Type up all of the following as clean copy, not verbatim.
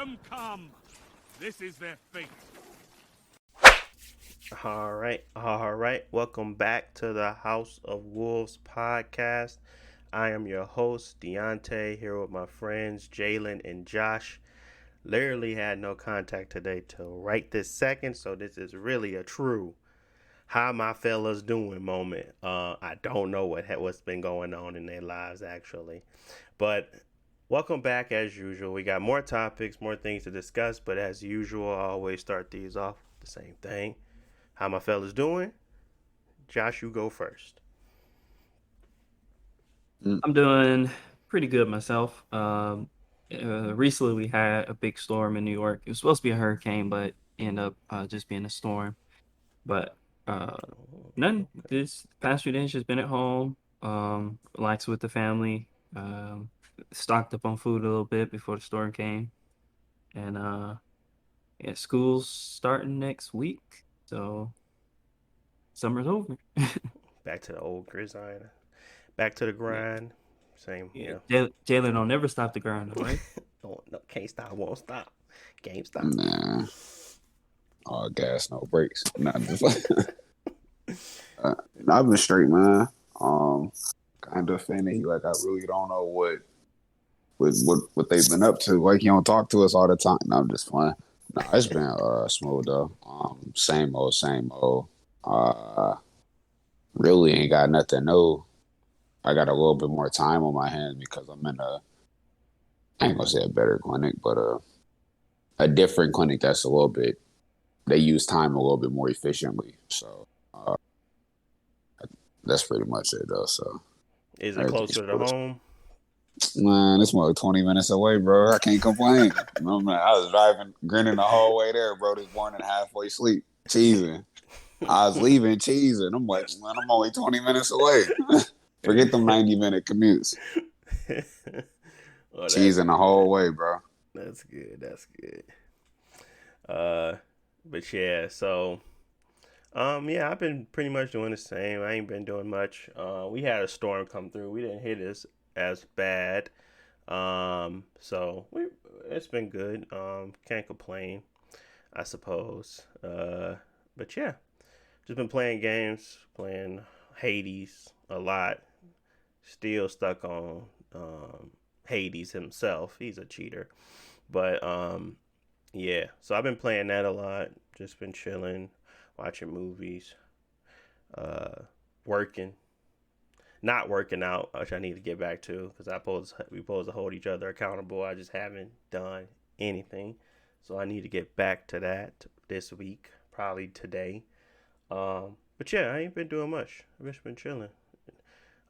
them come. This is their fate. All right, all right. Welcome back to the House of Wolves podcast. I am your host, Deontay, here with my friends Jalen and Josh. Literally had no contact today till right this second, so this is really a true how my fellas doing moment. I don't know what's been going on in their lives actually, but welcome back as usual. We got more topics, more things to discuss, but as usual, I always start these off with the same thing. How my fellas doing? Josh, you go first. I'm doing pretty good myself. Recently we had a big storm in New York. It was supposed to be a hurricane, but ended up just being a storm. But uh, none. This past few days just been at home, relaxed with the family, stocked up on food a little bit before the storm came, and yeah, school's starting next week, so summer's over. Back to the old gridiron. Back to the Yeah, grind. Same, yeah. yeah. Jalen don't never stop the grind, all right? No, no, can't stop, won't stop. Game stop. Nah, all gas, no brakes. Nah, just uh, I've been straight, man. Kind of finicky. Like I really don't know what they've been up to. Like you don't talk to us all the time. No, I'm just playing. Nah, it's been smooth though. Same old, same old. Uh, really ain't got nothing new. I got a little bit more time on my hands because I'm in I ain't gonna say a better clinic, but a different clinic that's a little bit. They use time a little bit more efficiently. So that's pretty much it, though. So Is it everything's closer to cool. home? Man, it's more like 20 minutes away, bro. I can't complain. No, man, I was driving, grinning the whole way there, bro. This morning, halfway asleep, cheesing. I was leaving cheesing. I'm like, man, I'm only 20 minutes away. Forget them 90-minute commutes. Oh, that's Cheesing the good. whole way, bro. That's good. That's good. Uh, but yeah, so yeah, I've been pretty much doing the same. I ain't been doing much. We had a storm come through. We didn't hit us as bad. So it's been good. Can't complain, I suppose. But yeah, just been playing games, playing Hades a lot. Still stuck on Hades himself. He's a cheater. But yeah, so I've been playing that a lot. Just been chilling, watching movies, uh, working, not working out, which I need to get back to because we supposed to hold each other accountable. I just haven't done anything, so I need to get back to that this week, probably today. But yeah, I ain't been doing much. I've just been chilling.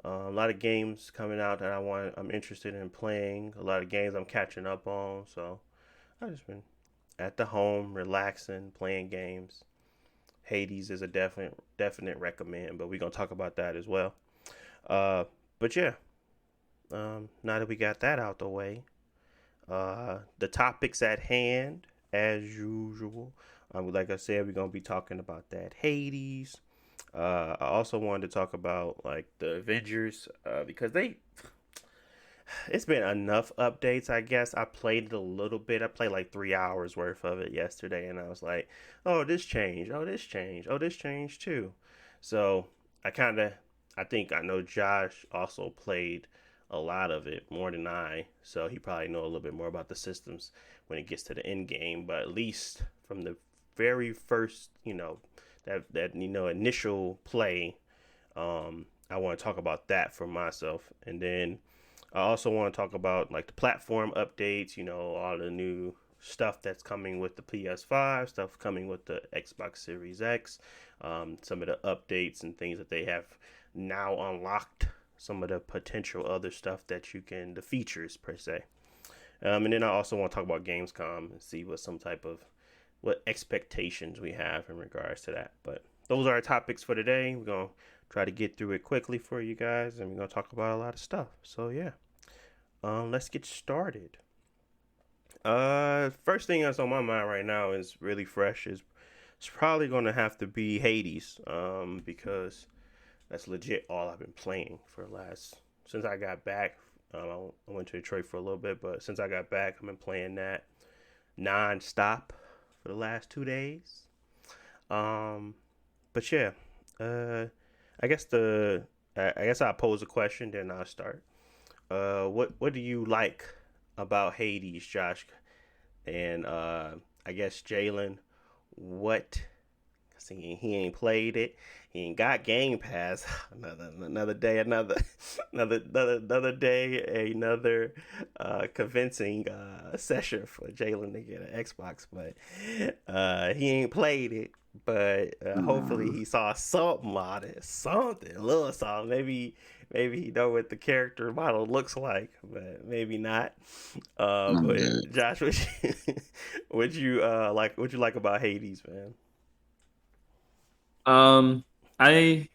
A lot of games coming out that I'm interested in playing. A lot of games I'm catching up on. So I've just been at the home, relaxing, playing games. Hades is a definite recommend, but we're gonna talk about that as well. But yeah, now that we got that out the way, the topics at hand, as usual. Like I said, we're gonna be talking about that Hades. I also wanted to talk about like the Avengers because it's been enough updates, I guess. I played it a little bit. I played like 3 hours worth of it yesterday, and I was like, "Oh, this changed. Oh, this changed. Oh, this changed too." So I think I know Josh also played a lot of it more than I, so he probably know a little bit more about the systems when it gets to the end game. But at least from the very first, that initial play, I want to talk about that for myself, and then I also want to talk about like the platform updates, all the new stuff that's coming with the PS5, stuff coming with the Xbox Series X, some of the updates and things that they have now unlocked, some of the potential other stuff that the features per se. And then I also want to talk about GamesCom and see what expectations we have in regards to that. But those are our topics for today. We're going to try to get through it quickly for you guys, and we're going to talk about a lot of stuff. So yeah, let's get started. First thing that's on my mind right now is really fresh. It's probably going to have to be Hades, because that's legit all I've been playing for since I got back. I went to Detroit for a little bit, but since I got back, I've been playing that. non-stop for the last 2 days. Um, but yeah, uh, I guess I'll pose a question, then I'll start. What do you like about Hades, Josh? And I guess Jalen, what? See, he ain't played it. He ain't got Game Pass. Another day, another day, another convincing session for Jalen to get an Xbox. But he ain't played it. But hopefully Nah, he saw something on it, something, a little something. Maybe he know what the character model looks like, but maybe not. I'm But dead. Josh, what you like about Hades, man? Um, I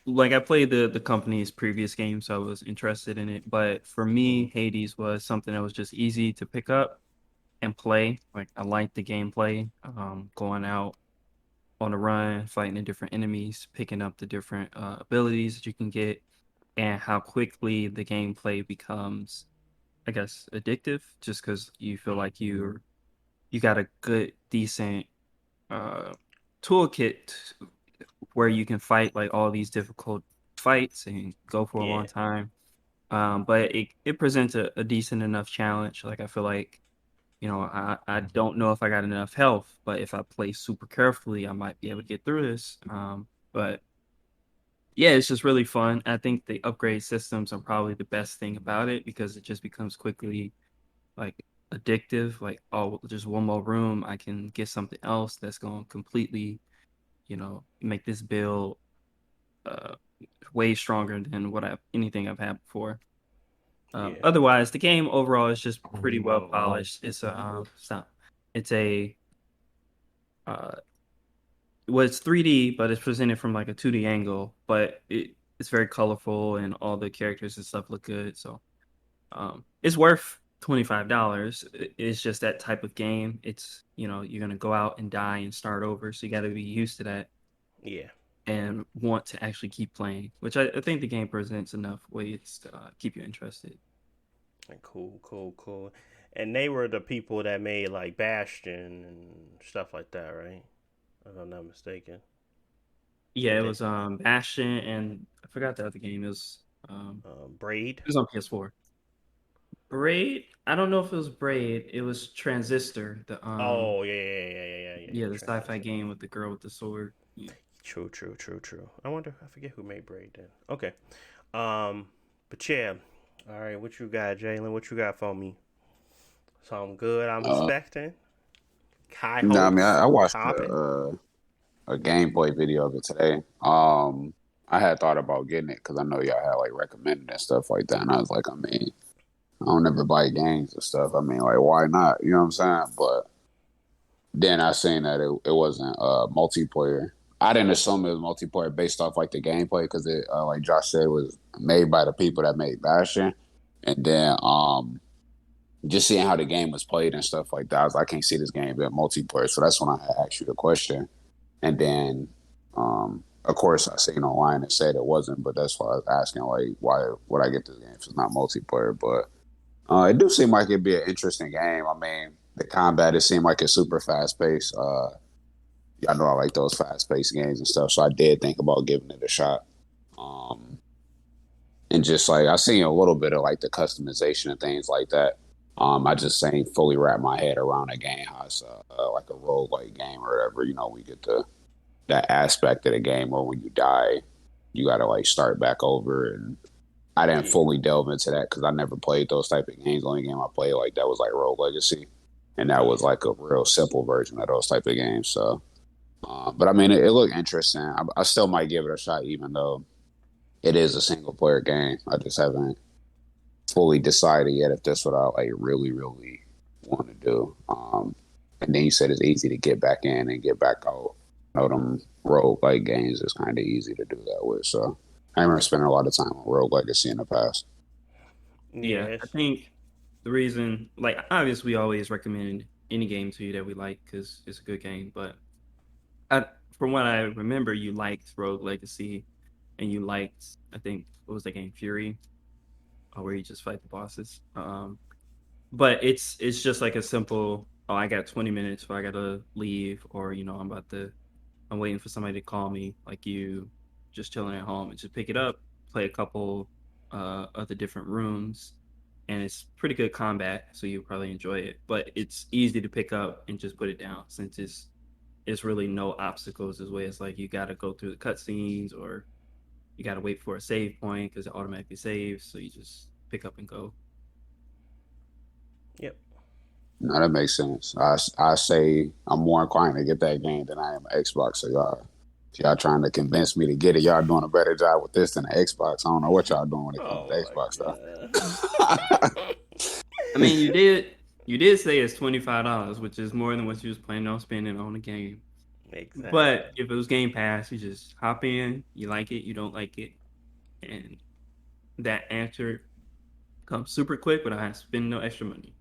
I played the company's previous game, so I was interested in it. But for Hmm. me, Hades was something that was just easy to pick up and play. Like I liked the gameplay, going out on a run, fighting the different enemies, picking up the different abilities that you can get, and how quickly the gameplay becomes, I guess, addictive. Just because you feel like you got a good, decent uh toolkit where you can fight like all these difficult fights and go for a long Yeah, time. But it presents a decent enough challenge. Like I feel like, I don't know if I got enough health, but if I play super carefully, I might be able to get through this. But yeah, it's just really fun. I think the upgrade systems are probably the best thing about it because it just becomes quickly like addictive. Like, oh, just one more room, I can get something else that's going to completely, make this build uh way stronger than anything I've had before. yeah, Otherwise, the game overall is just pretty well polished. It's a uh, well, it's 3D, but it's presented from like a 2D angle. But it's very colorful and all the characters and stuff look good. So it's worth $25. It's just that type of game. It's you're gonna go out and die and start over, so you got to be used to that yeah. and want to actually keep playing. Which I think the game presents enough ways to keep you interested. Cool, cool, cool. And they were the people that made like Bastion and stuff like that, right? If I'm not mistaken. Yeah, Did it they? was Bastion and I forgot the other game. Braid. It was on PS4. Braid? I don't know if it was Braid. It was Transistor, Oh yeah, yeah, yeah, yeah, yeah, yeah, yeah. the sci-fi Transistor. game with the girl with the sword. Yeah. True, true, true, true. I wonder. I forget who made Braid then. Okay. Um, but yeah. All right. What you got, Jalen? What you got for me? Something good. I'm Uh, expecting. High no, I mean, hopes. I watched Hopping. a gameplay video of it today. I had thought about getting it because I know y'all had like recommended and stuff like that, and I was like, I mean, I don't ever buy games and stuff. I mean, like, why not? You know what I'm saying? But then I seen that it wasn't multiplayer. I didn't assume it was multiplayer based off like the gameplay because it, like Josh said, was made by the people that made Bastion, and then just seeing how the game was played and stuff like that, I was like, I can't see this game being multiplayer. So that's when I asked you the question. And then, of course, I seen online and said it wasn't, but that's why I was asking, like, why would I get this game if it's not multiplayer? But it do seem like it'd be an interesting game. I mean, the combat, it seemed like it's super fast paced. Y'all know I like those fast paced games and stuff, so I did think about giving it a shot. Um, and just like I seen a little bit of like the customization and things like that. I just ain't fully wrap my head around a game how it's like a roguelike game or whatever. You know, we get that aspect of the game where when you die, you got to like start back over. And I didn't Yeah. fully delve into that because I never played those type of games. The only game I played like that was like Rogue Legacy, and that was Yeah. like a real simple version of those type of games. So, but I mean, it looked interesting. I still might give it a shot, even though it is a single player game. I just haven't fully decided yet if that's what I like really, really want to do. And then you said it's easy to get back in and get back out. You know, them rogue like games is kind of easy to do that with. So I remember spending a lot of time on Rogue Legacy in the past. Yeah, I Yes. think the reason, like, obviously, we always recommend any game to you that we like because it's a good game. But from what I remember, you liked Rogue Legacy, and you liked, I think, what was the game, Fury, where you just fight the bosses. But it's just like a simple. oh, I got 20 minutes, or I gotta leave, or I'm waiting for somebody to call me, like you, just chilling at home, and just pick it up, play a couple of the different rooms, and it's pretty good combat, so you'll probably enjoy it. But it's easy to pick up and just put it down since it's really no obstacles as way. It's like you gotta go through the cutscenes, or you gotta wait for a save point because it automatically saves, so you just pick up and go. Yep. No, that makes sense. I say I'm more inclined to get that game than I am an Xbox. So y'all trying to convince me to get it. Y'all doing a better job with this than the Xbox. I don't know what y'all doing when it comes to Oh Xbox my stuff. god. I mean, you did say it's $25, which is more than what you was planning on spending on the game. Exactly. But if it was Game Pass, you just hop in, you like it, you don't like it, and that answer comes super quick without having to spend no extra money.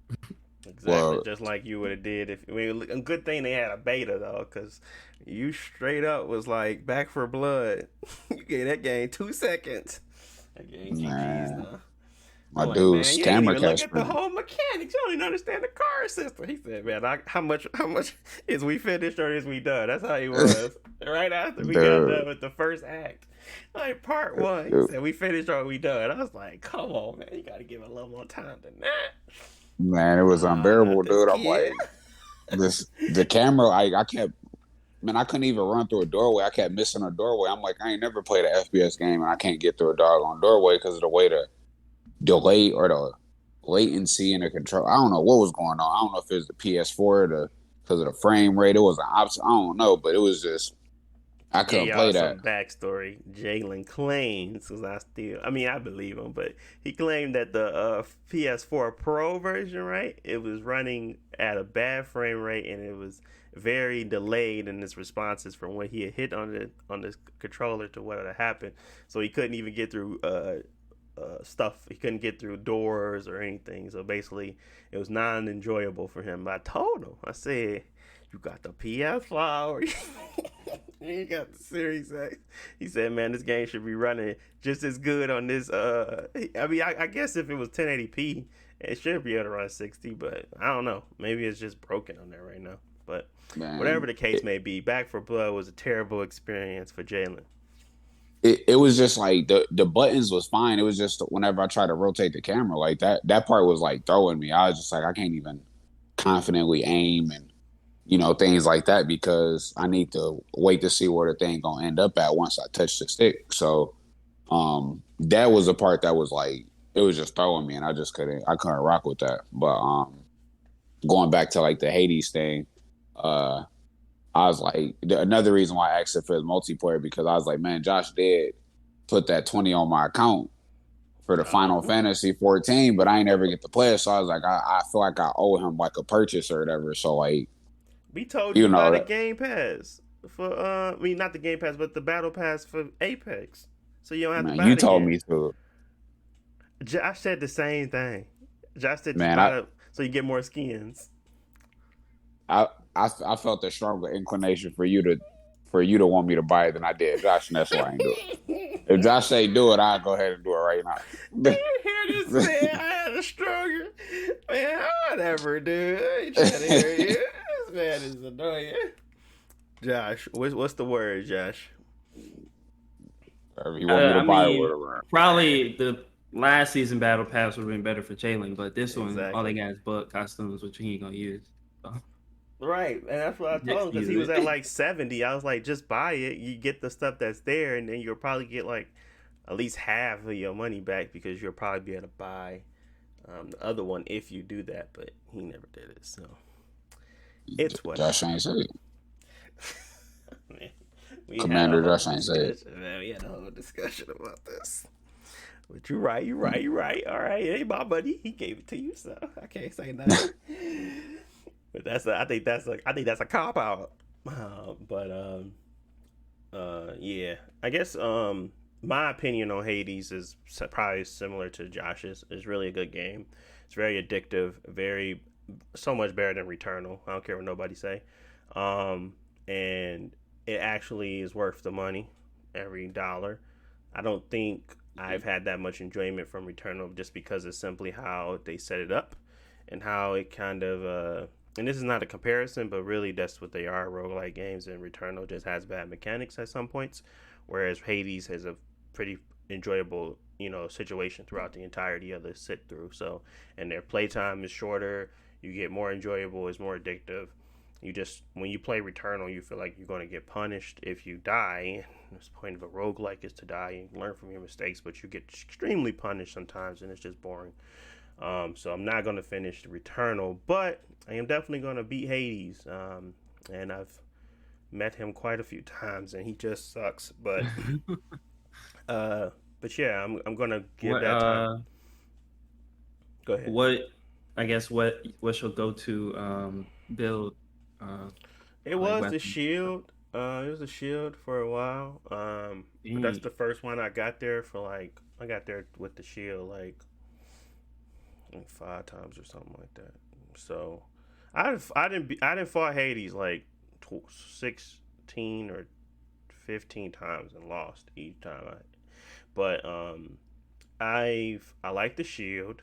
Exactly, Well, just like you would have did if. I mean, a good thing they had a beta though, because you straight up was like Back for Blood. You gave that game 2 seconds. That game GG's man, now. my I'm like, man, dude's you ain't camera even look catch at the pretty. whole mechanics. You don't even understand the car system. He said, man, how much is we finished or is we done? That's how he was. Right after we got Dude, done with the first act. Like part one, he dude, said we finished or we done. I was like, come on, man, you gotta give it a little more time than that. man, it was Not unbearable, this dude. I'm kid. like, the camera. I kept, man, I couldn't even run through a doorway. I kept missing a doorway. I'm like, I ain't never played an FPS game and I can't get through a doggone doorway because of the way the delay or the latency and the control. I don't know what was going on. I don't know if it was the PS4 or because of the frame rate. It was an option. I don't know, but it was just To I give couldn't y'all play that. some backstory, Jalen claims, because I mean, I believe him, but he claimed that the PS4 Pro version, right, it was running at a bad frame rate and it was very delayed in its responses from when he had hit on the controller to what had happened. So he couldn't even get through stuff. He couldn't get through doors or anything. So basically, it was non-enjoyable for him. But I told him, I said, "You got the PS5, or you got the Series X." He said, "Man, this game should be running just as good on this." I mean, I guess if it was 1080p, it should be able to run 60. But I don't know. Maybe it's just broken on there right now. But whatever Man, the case may be, Back for Blood was a terrible experience for Jalen. it was just like the buttons was fine. It was just whenever I tried to rotate the camera like that part was like throwing me. I was just like I can't even confidently aim and things like that because I need to wait to see where the thing gonna end up at once I touch the stick. So that was the part that was like it was just throwing me and I couldn't rock with that. But going back to like the Hades thing, uh I was like another reason why I asked if it was multiplayer because I was like, man, Josh did put that 20 on my account for the Final Uh-huh. Fantasy 14, but I ain't ever get to play it. So I was like, I feel like I owe him like a purchase or whatever. So like, We told you you to buy know the that, Game Pass for I mean not the Game Pass, but the Battle Pass for Apex, so you don't have to man, buy you it told again. me to, Josh said the same thing. Josh said just man. buy it so you get more skins. I, I felt a stronger inclination for you to want me to buy it than I did, Josh, and that's why I ain't do it. If Josh say do it, I'll go ahead and do it right Do now. you hear this man? I had a stronger man. Whatever, dude. I ain't trying to hear you. This man is annoying. Josh, what's the word, Josh? If you want me to I buy it, mean, whatever. probably the last season Battle Pass would have been better for Jalen, but this one, all they Exactly. got is bug costumes, which he ain't gonna use. So, Right, and that's what I told next him because he was season. at like 70. I was like, just buy it. You get the stuff that's there, and then you'll probably get like at least half of your money back because you'll probably be able to buy the other one if you do that. But he never did it, so it's Josh whatever. ain't say it. Man, we had a Commander whole Josh ain't say it. discussion. Man, we had a whole discussion about this. But you're right. You're right. You're right. All right, it ain't my money. He gave it to you, so I can't say nothing. But I think that's a cop out. Yeah, I guess my opinion on Hades is probably similar to Josh's. It's really a good game. It's very addictive, very so much better than Returnal. I don't care what nobody say. And it actually is worth the money, every dollar. I don't think I've had that much enjoyment from Returnal just because it's simply how they set it up and how it kind of and this is not a comparison, but really that's what they are. Roguelike games, and Returnal just has bad mechanics at some points, whereas Hades has a pretty enjoyable, situation throughout the entirety of the sit through. So, and their playtime is shorter. You get more enjoyable. It's more addictive. You just, when you play Returnal, you feel like you're going to get punished if you die. The point of a roguelike is to die and learn from your mistakes, but you get extremely punished sometimes, and it's just boring. So I'm not going to finish the Returnal, but I am definitely going to beat Hades. And I've met him quite a few times, and he just sucks. But but yeah, I'm going to give What that time. Go ahead. What's your go-to build? It like was the weapon? shield. It was a shield for a while. But that's the first one I got there for. Like, I got there with the shield like 5 times or something like that. So I didn't fought Hades like 16 or 15 times and lost each time. But I like the shield.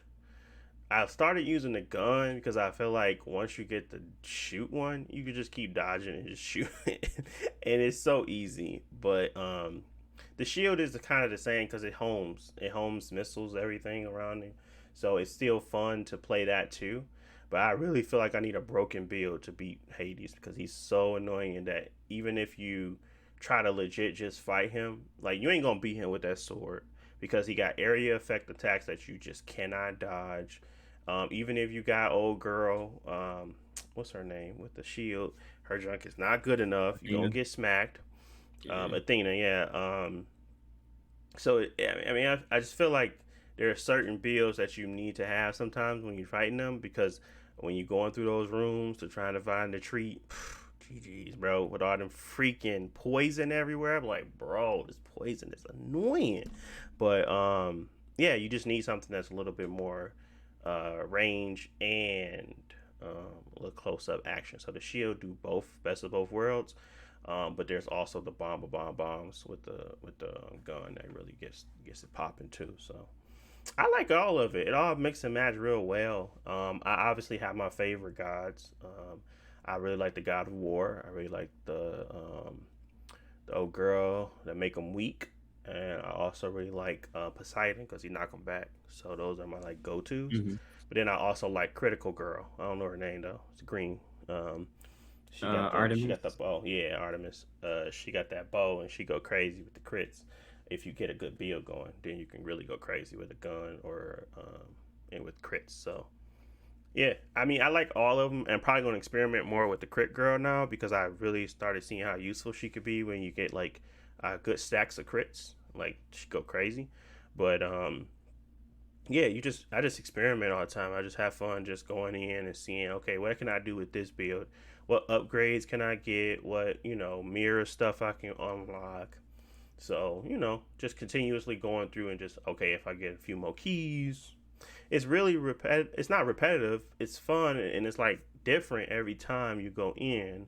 I started using the gun because I feel like once you get to shoot one, you can just keep dodging and just shoot it, and it's so easy. But the shield is kind of the same because it homes missiles, everything around it, so it's still fun to play that too. But I really feel like I need a broken build to beat Hades because he's so annoying in that even if you try to legit just fight him, like you ain't gonna beat him with that sword because he got area effect attacks that you just cannot dodge. Even if you got old girl, what's her name with the shield, her junk is not good enough. You Athena. gonna get smacked. Yeah. Athena, yeah. I just feel like there are certain builds that you need to have sometimes when you're fighting them because when you're going through those rooms to trying to find the treat, GG's, bro, with all them freaking poison everywhere. I'm like, bro, this poison is annoying. But yeah, you just need something that's a little bit more range and a little close up action. So the shield do both, best of both worlds. But there's also the bombs with the gun that really gets it popping too. So I like all of it. It all mix and match real well. I obviously have my favorite gods. I really like the God of War. I really like the old girl that make them weak, and I also really like Poseidon because he knock them back. So those are my like go tos. Hmm. But then I also like Critical Girl. I don't know her name though. It's green. She got the Artemis. bow. Yeah, Artemis. She got that bow and she go crazy with the crits. If you get a good build going, then you can really go crazy with a gun or and with crits. So yeah, I mean I like all of them. And probably gonna experiment more with the crit girl now because I really started seeing how useful she could be when you get like good stacks of crits. Like she go crazy. But yeah, I just experiment all the time. I just have fun just going in and seeing, okay, what can I do with this build? What upgrades can I get? What, mirror stuff I can unlock. So, just continuously going through and just, okay, if I get a few more keys, it's really it's not repetitive. It's fun and it's like different every time you go in.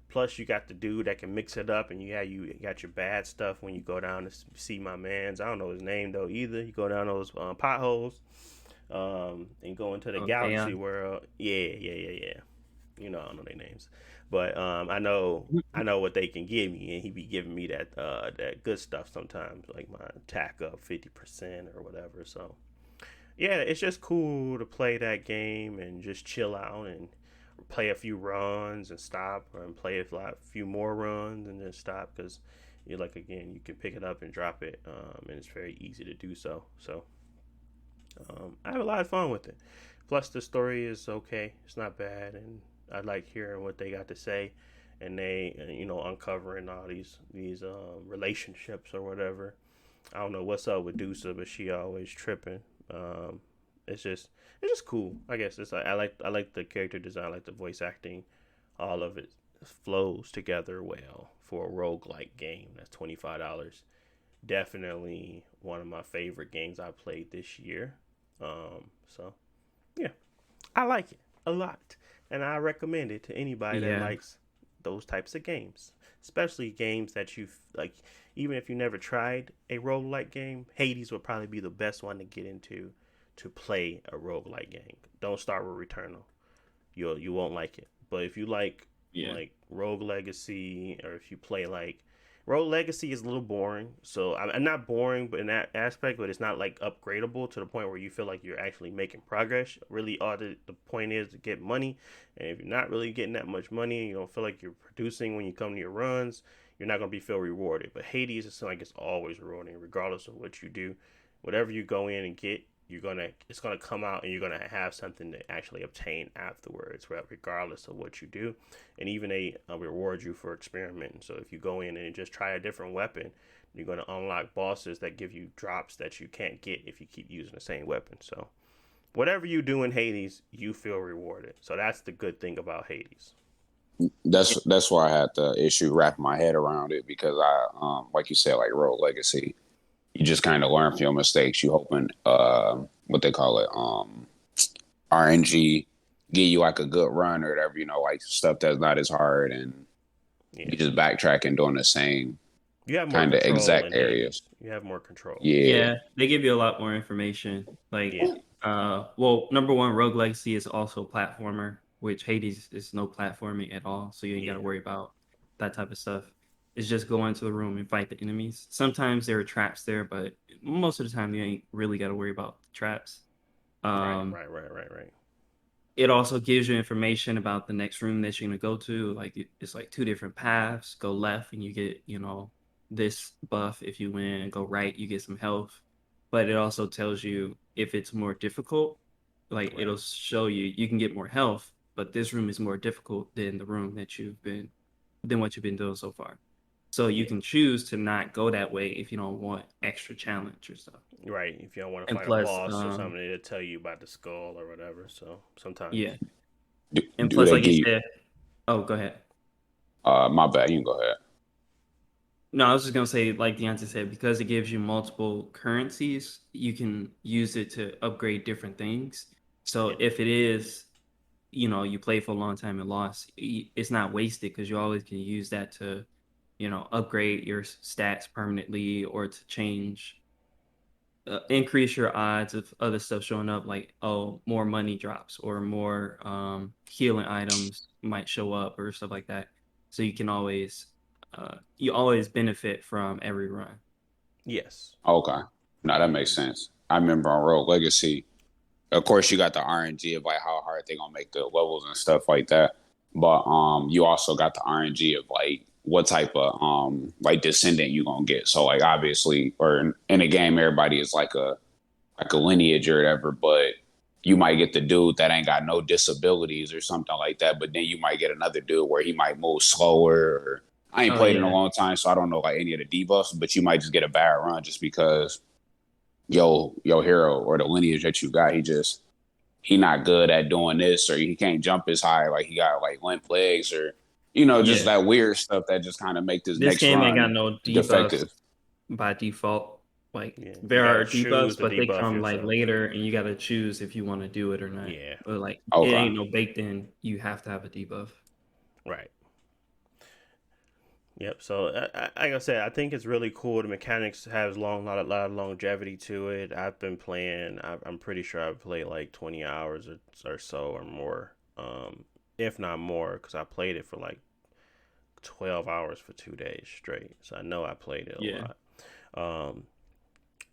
Plus, you got the dude that can mix it up, and you got your bad stuff when you go down to see my man's. I don't know his name though either. You go down those potholes, and go into the Okay. galaxy world. Yeah. I don't know their names, but I know what they can give me, and he be giving me that good stuff sometimes, like my attack up 50% or whatever. So yeah, it's just cool to play that game and just chill out and play a few runs and stop, and play few more runs and then stop because you like again you can pick it up and drop it, and it's very easy to do so. So I have a lot of fun with it. Plus the story is okay; it's not bad, and I like hearing what they got to say, and they uncovering all these relationships or whatever. I don't know what's up with Dusa, but she always tripping. Um, it's just cool. I guess it's like I like the character design, I like the voice acting, all of it flows together well for a roguelike game. That's $25. Definitely one of my favorite games I played this year. So yeah, I like it a lot, and I recommend it to anybody that Yeah. likes those types of games, especially games that you like. Even if you never tried a roguelike game, Hades would probably be the best one to get into to play a roguelike game. Don't start with Returnal. you won't like it. But if you like Yeah. Rogue Legacy, or if you play Rogue Legacy is a little boring. So I'm not boring, but in that aspect, but it's not like upgradable to the point where you feel like you're actually making progress. Really, all the point is to get money, and if you're not really getting that much money, you don't feel like you're producing when you come to your runs. You're not gonna feel rewarded. But Hades, it's like it's always rewarding, regardless of what you do. Whatever you go in and get, it's gonna come out, and you're gonna have something to actually obtain afterwards, right? Regardless of what you do, and even they reward you for experimenting. So if you go in and just try a different weapon, you're gonna unlock bosses that give you drops that you can't get if you keep using the same weapon. So whatever you do in Hades, you feel rewarded. So that's the good thing about Hades. That's why I had the issue wrapping my head around it, because I like you said, like Road Legacy, you just kind of learn from your mistakes. You hoping what they call it, RNG, give you like a good run or whatever, like stuff that's not as hard, and you just backtrack and doing the same You have more kind of control exact in areas. Hades. You have more control. Yeah. They give you a lot more information. Like, Yeah. well, number one, Rogue Legacy is also a platformer, which Hades is no platforming at all. So you ain't got to worry about that type of stuff. It's just go into the room and fight the enemies. Sometimes there are traps there, but most of the time you ain't really got to worry about the traps. Right. It also gives you information about the next room that you're gonna go to. Like it's like two different paths. Go left and you get, this buff. If you win, go right, you get some health. But it also tells you if it's more difficult. Like it'll show you can get more health, but this room is more difficult than the room than what you've been doing so far. So you can choose to not go that way if you don't want extra challenge or stuff. Right. If you don't want to And fight a plus, boss or something, it'll tell you about the skull or whatever. So sometimes. yeah. Do, And do plus, they like you give said, oh, go ahead. my bad, you can go ahead. No, I was just gonna say, like Deontay said, because it gives you multiple currencies, you can use it to upgrade different things. So if it is, you play for a long time and lost, it's not wasted because you always can use that to, upgrade your stats permanently or to increase your odds of other stuff showing up, like more money drops or more healing items might show up or stuff like that. So you always benefit from every run. Yes. Okay. No, that makes sense. I remember on Road Legacy, of course, you got the RNG of like how hard they're gonna make the levels and stuff like that. But you also got the RNG of like what type of like descendant you gonna get. So like obviously, or in a game, everybody is like a lineage or whatever, but you might get the dude that ain't got no disabilities or something like that. But then you might get another dude where he might move slower. Or I ain't played in a long time, so I don't know like any of the debuffs. But you might just get a bad run just because your hero or the lineage that you got, he not good at doing this, or he can't jump as high, like he got like limp legs, or just that weird stuff that just kind of make this next game ain't got run no debuffs defective by default. Like Yeah. there are debuffs, but they debuff come yourself. like later, and you got to choose if you want to do it or not. Yeah. But like Okay. it ain't no baked in. You have to have a debuff. Right. Yep. So, like I said, I think it's really cool. The mechanics has lot of longevity to it. I've been playing. I'm pretty sure I've played like 20 hours or so or more, if not more, because I played it for like 12 hours for 2 days straight. So I know I played it a lot.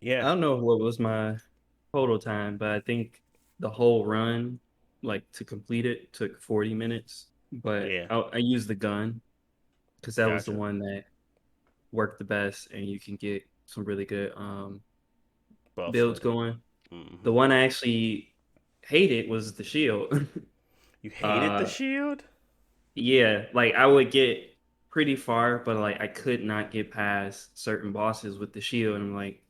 I don't know what was my total time, but I think the whole run, like to complete it, took 40 minutes. But I used the gun because that was the one that worked the best, and you can get some really good builds going. Mm-hmm. The one I actually hated was the shield. You hated the shield? Yeah, like I would get pretty far, but like I could not get past certain bosses with the shield. And I'm like,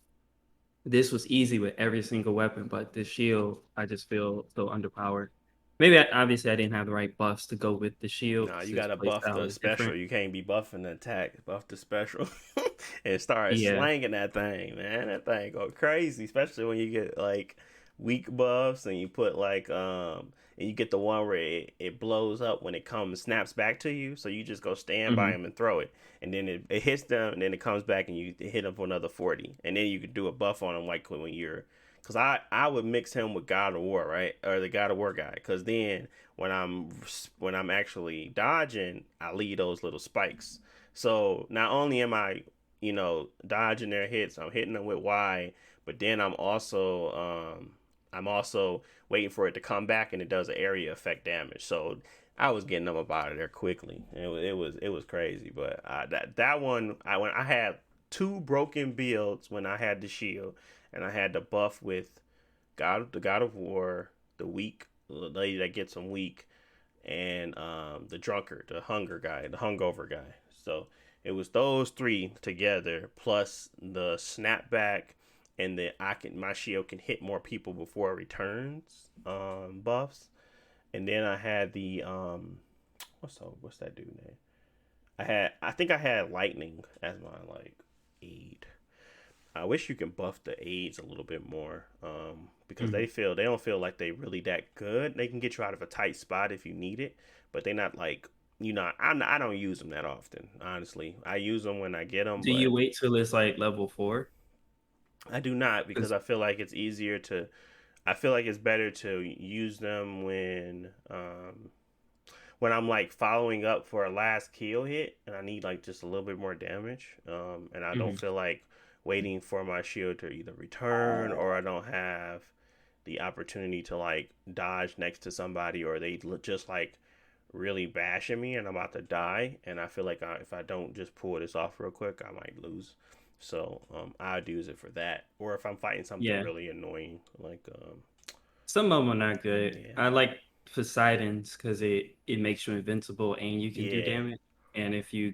this was easy with every single weapon, but this shield, I just feel so underpowered. Maybe obviously I didn't have the right buffs to go with the shield. Nah, you gotta buff the special. You can't be buffing the attack. Buff the special and start slanging that thing, man. That thing go crazy, especially when you get like weak buffs and you put like and you get the one where it blows up when it snaps back to you. So you just go stand by him and throw it, and then it hits them, and then it comes back and you hit him for another 40, and then you can do a buff on him like when you're because I would mix him with God of War, right, or the God of War guy, because then when I'm actually dodging, I leave those little spikes. So not only am I, dodging their hits, I'm hitting them with Y, but then I'm also waiting for it to come back and it does an area effect damage. So I was getting them up out of there quickly. It was crazy, but that one when I had two broken builds when I had the shield, and I had the buff with the God of War, the weak the lady that gets them weak, and the drunkard, the hungover guy. So it was those three together plus the snapback and my shield can hit more people before it returns buffs. And then I had the what's that dude name? I think I had lightning as my like aid. I wish you can buff the aids a little bit more, because they don't feel like they really that good. They can get you out of a tight spot if you need it, but they're not like I don't use them that often. Honestly, I use them when I get them. Do you wait till it's like level 4? I do not, because I feel like it's easier to. I feel like it's better to use them when I'm like following up for a last kill hit and I need like just a little bit more damage, and I don't feel like waiting for my shield to either return, or I don't have the opportunity to like dodge next to somebody, or they just like really bashing me and I'm about to die, and I feel like if I don't just pull this off real quick, I might lose. So I'd use it for that, or if I'm fighting something really annoying, like some of them are not good. Yeah. I like Poseidon's because it makes you invincible and you can do damage. And if you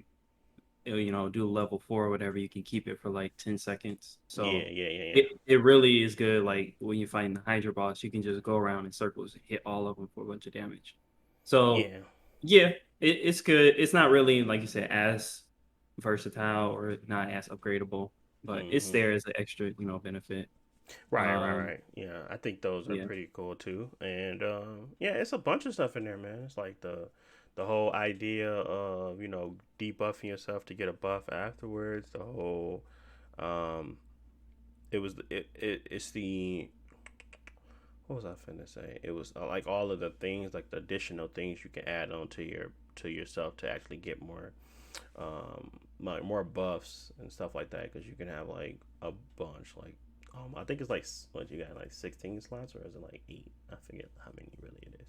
do level 4 or whatever, you can keep it for like 10 seconds. So it really is good. Like when you're fighting the Hydra boss, you can just go around in circles and hit all of them for a bunch of damage. So it's good. It's not really, like you said, as versatile or not as upgradable, but it's there as an extra benefit. Right. Yeah, I think those are pretty cool too. And it's a bunch of stuff in there, man. It's like the whole idea of debuffing yourself to get a buff afterwards. The whole it's the what was I finna say? It was like all of the things, like the additional things you can add on to yourself to actually get more like more buffs and stuff like that, because you can have like a bunch. Like I think it's like what you got, like 16 slots, or is it like 8? I forget how many really it is.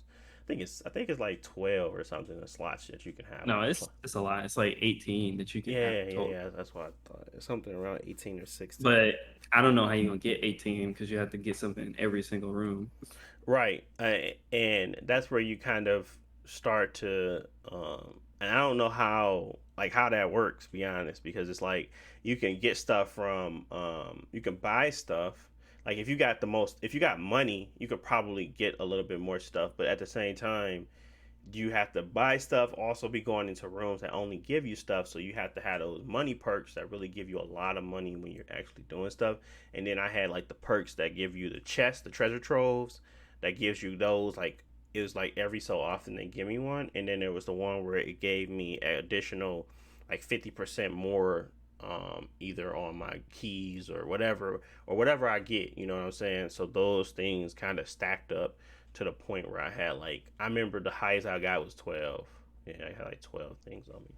I think it's like 12 or something, the slots that you can have. No, it's a lot. It's like 18 that you can have. Yeah, that's what I thought. It's something around 18 or 16. But I don't know how you're gonna get 18, because you have to get something in every single room. Right. And that's where you kind of start to and I don't know how that works, to be honest, because it's like you can get stuff from you can buy stuff. Like if you got money, you could probably get a little bit more stuff, but at the same time, you have to buy stuff, also be going into rooms that only give you stuff, so you have to have those money perks that really give you a lot of money when you're actually doing stuff. And then I had like the perks that give you the chest, the treasure troves, that gives you those, like it was like every so often they give me one. And then there was the one where it gave me an additional like 50% more either on my keys or whatever I get, you know what I'm saying? So those things kind of stacked up to the point where I remember the highest I got was 12. Yeah, I had like 12 things on me.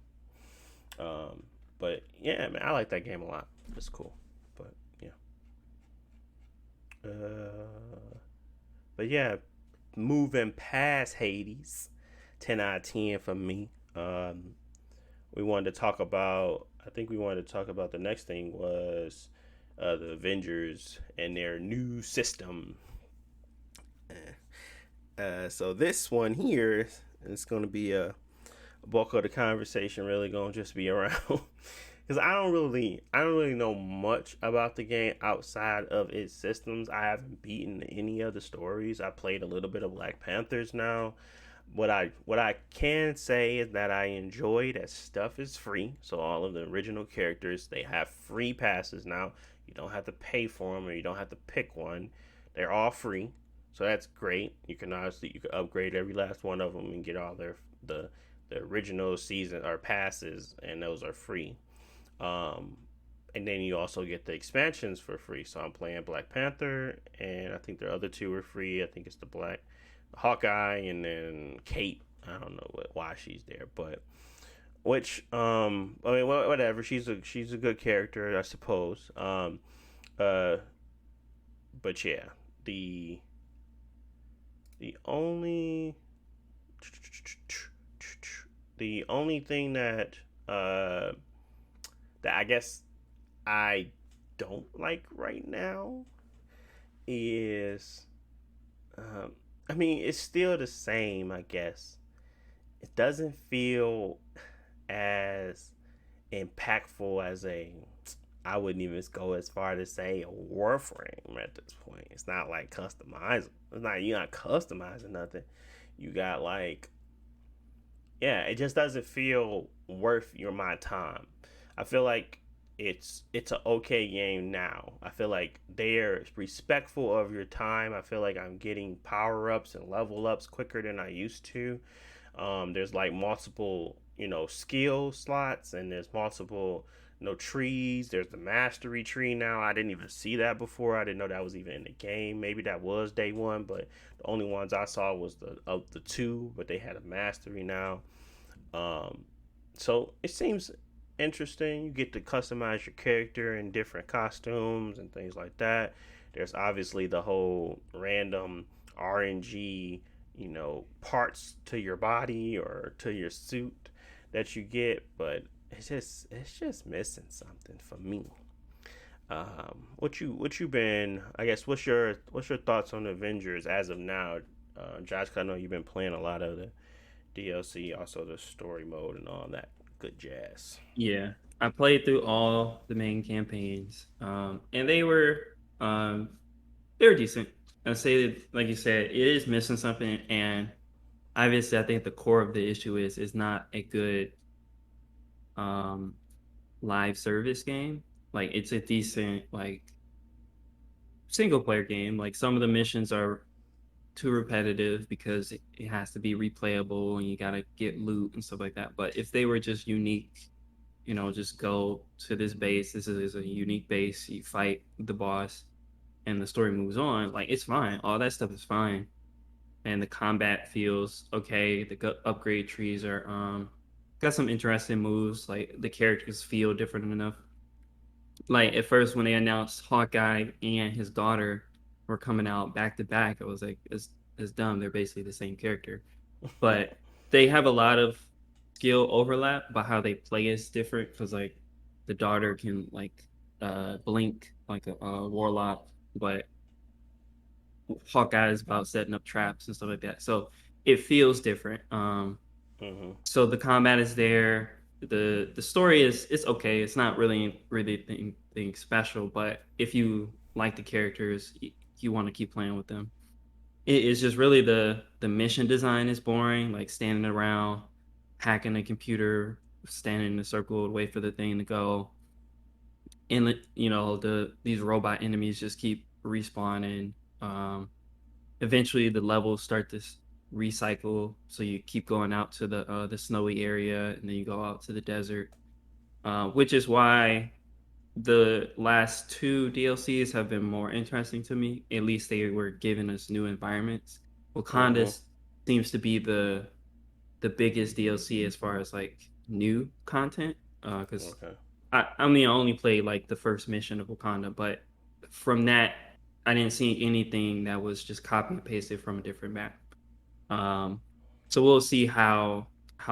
But yeah, man, I like that game a lot. It's cool. But yeah, moving past Hades, 10 out of 10 for me. We wanted to talk about the next thing was the Avengers and their new system. So this one here is going to be a bulk of the conversation really going to just be around because I don't really know much about the game outside of its systems. I haven't beaten any of the stories. I played a little bit of Black Panthers now. What I can say is that I enjoy that stuff is free. So all of the original characters, they have free passes now. You don't have to pay for them, or you don't have to pick one. They're all free. So that's great. You can upgrade every last one of them and get all the original season or passes, and those are free. and then you also get the expansions for free. So I'm playing Black Panther, and I think the other two are free. I think it's the Black Hawkeye, and then Kate. I don't know why she's there, but which I mean whatever. She's a good character, I suppose. Uh, but yeah, the the only the only thing that that I guess I don't like right now is, um, I mean, it's still the same, I guess. It doesn't feel as impactful as a, I wouldn't even go as far to say a Warframe at this point. It's not like customizable. It's not, you're not customizing nothing. You got like, yeah, it just doesn't feel worth my time. I feel like it's an okay game now. I feel like they're respectful of your time. I feel like I'm getting power ups and level ups quicker than I used to. There's like multiple, skill slots, and there's multiple, trees. There's the mastery tree now. I didn't even see that before. I didn't know that was even in the game. Maybe that was day one, but the only ones I saw was the two. But they had a mastery now. Um, so it seems interesting. You get to customize your character in different costumes and things like that. There's obviously the whole random RNG, parts to your body or to your suit that you get, but it's just missing something for me. What you been? I guess what's your thoughts on Avengers as of now, Josh? 'Cause I know you've been playing a lot of the DLC, also the story mode and all that good jazz. Yeah, I played through all the main campaigns, and um, they were decent. I say that, like you said, it is missing something, and obviously, I think the core of the issue is not a good um live service game. Like it's a decent like single player game. Like some of the missions are too repetitive because it has to be replayable and you gotta get loot and stuff like that. But if they were just unique, just go to this base. This is a unique base. You fight the boss, and the story moves on. Like it's fine. All that stuff is fine, and the combat feels okay. The upgrade trees are got some interesting moves. Like the characters feel different enough. Like at first when they announced Hawkeye and his daughter were coming out back to back, I was like, it's dumb. They're basically the same character, but they have a lot of skill overlap, but how they play is different because like the daughter can like blink like a warlock, but Hawkeye is about setting up traps and stuff like that. So it feels different. Hmm. So the combat is there. The story is it's okay. It's not really thing special, but if you like the characters, you want to keep playing with them. It is just really the mission design is boring, like standing around, hacking a computer, standing in a circle, wait for the thing to go. And these robot enemies just keep respawning. Um, Eventually the levels start to recycle, so you keep going out to the snowy area, and then you go out to the desert, which is why the last two DLCs have been more interesting to me. At least they were giving us new environments. Wakanda Hmm. seems to be the biggest DLC as far as like new content, because Okay. I only played like the first mission of Wakanda, but from that, I didn't see anything that was just copy and pasted from a different map. Um, so we'll see how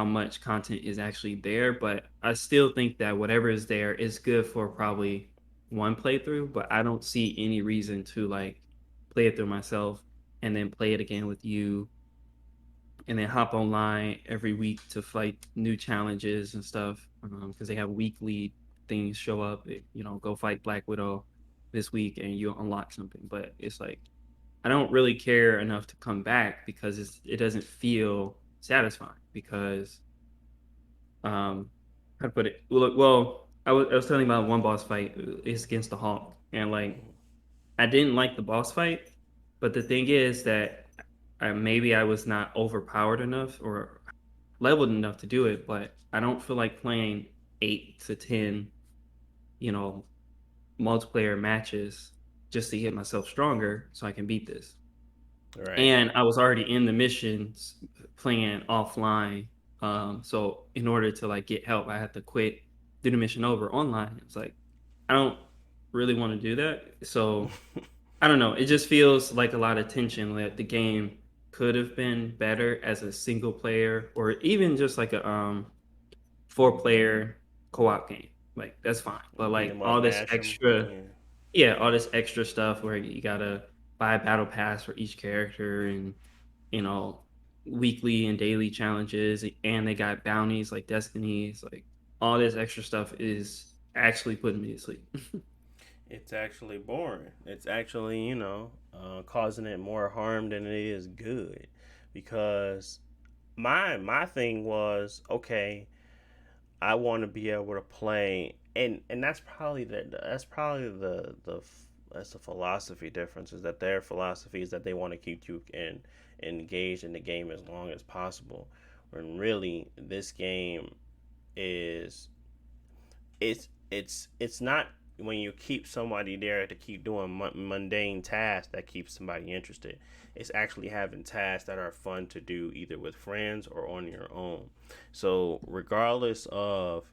much content is actually there, but I still think that whatever is there is good for probably one playthrough, but I don't see any reason to like play it through myself and then play it again with you and then hop online every week to fight new challenges and stuff because they have weekly things show up. Go fight Black Widow this week and you'll unlock something. But it's like I don't really care enough to come back because it doesn't feel satisfying because how to put it. Well, I was telling you about one boss fight. It's against the Hulk, and like I didn't like the boss fight, but the thing is that maybe I was not overpowered enough or leveled enough to do it, but I don't feel like playing 8 to 10 you know, multiplayer matches just to get myself stronger so I can beat this. Right. And I was already in the missions playing offline. So in order to like get help, I had to quit, do the mission over online. It's like I don't really want to do that. So I don't know. It just feels like a lot of tension. Like the game could have been better as a single player, or even just like a 4 player co-op game. Like that's fine. But Beat like 'em up, all this mash 'em. extra, Yeah. yeah, all this extra stuff where you gotta buy a battle pass for each character, and you know, weekly and daily challenges, and they got bounties like destinies. Like all this extra stuff is actually putting me to sleep. It's actually boring. It's actually, causing it more harm than it is good. Because my thing was, okay, I want to be able to play, and that's the philosophy difference, is that their philosophy is that they want to keep you engaged in the game as long as possible. When really this game is it's not when you keep somebody there to keep doing mundane tasks that keeps somebody interested. It's actually having tasks that are fun to do either with friends or on your own. So regardless of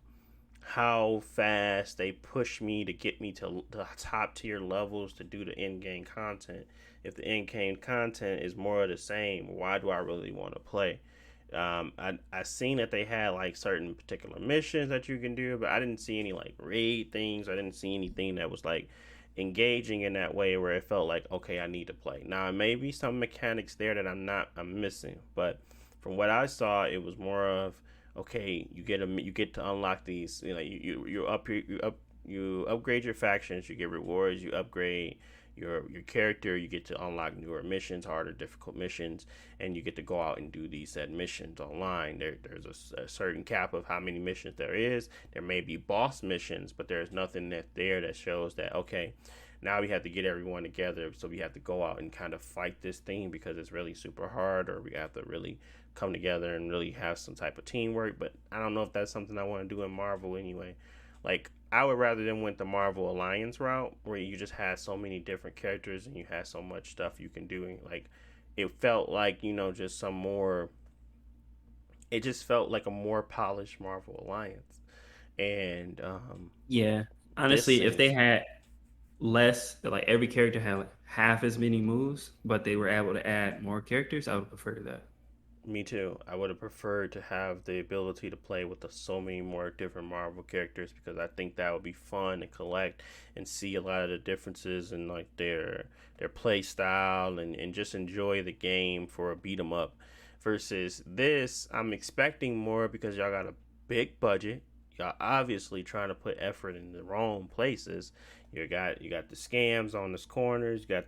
how fast they push me to get me to the top tier levels to do the in game content, if the in game content is more of the same, why do I really want to play? I seen that they had like certain particular missions that you can do, but I didn't see any like raid things. I didn't see anything that was like engaging in that way where it felt like, okay, I need to play. Now maybe some mechanics there that I'm missing, but from what I saw, it was more of, okay, you get to unlock these. You upgrade your factions, you get rewards, you upgrade your character, you get to unlock newer missions, harder, difficult missions, and you get to go out and do these said missions online. There's a certain cap of how many missions there is. There may be boss missions, but there's nothing that shows that, okay, now we have to get everyone together, so we have to go out and kind of fight this thing because it's really super hard, or we have to really come together and really have some type of teamwork. But I don't know if that's something I want to do in Marvel anyway. Like, I would rather than went the Marvel Alliance route, where you just had so many different characters and you had so much stuff you can do. And, like, it felt like, just some more. It just felt like a more polished Marvel Alliance. And Yeah, this honestly, if they is had less, like every character had like half as many moves, but they were able to add more characters, I would prefer that. Me too. I would have preferred to have the ability to play with so many more different Marvel characters, because I think that would be fun to collect and see a lot of the differences in like their play style, and just enjoy the game for a beat 'em up. Versus this, I'm expecting more because y'all got a big budget. Y'all obviously trying to put effort in the wrong places. You got the scams on the corners. You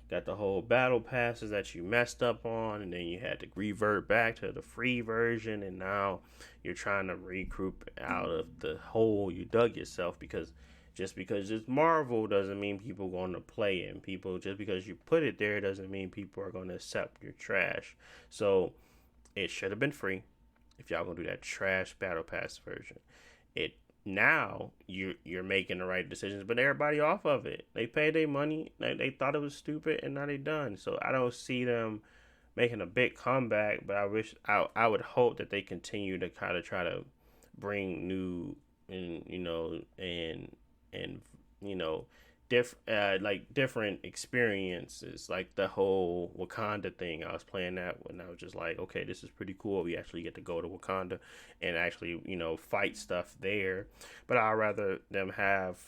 got the whole battle passes that you messed up on, and then you had to revert back to the free version, and now you're trying to regroup out of the hole you dug yourself, because just because it's Marvel doesn't mean people going to play it, and people, just because you put it there doesn't mean people are going to accept your trash. So it should have been free if y'all gonna do that trash battle pass version. It Now you're making the right decisions, but everybody off of it. They paid their money. They thought it was stupid, and now they done. So I don't see them making a big comeback. But I would hope that they continue to kind of try to bring new, and and you know different experiences, like the whole Wakanda thing. I was playing that when I was just like, okay, this is pretty cool. We actually get to go to Wakanda and actually fight stuff there. But I'd rather them have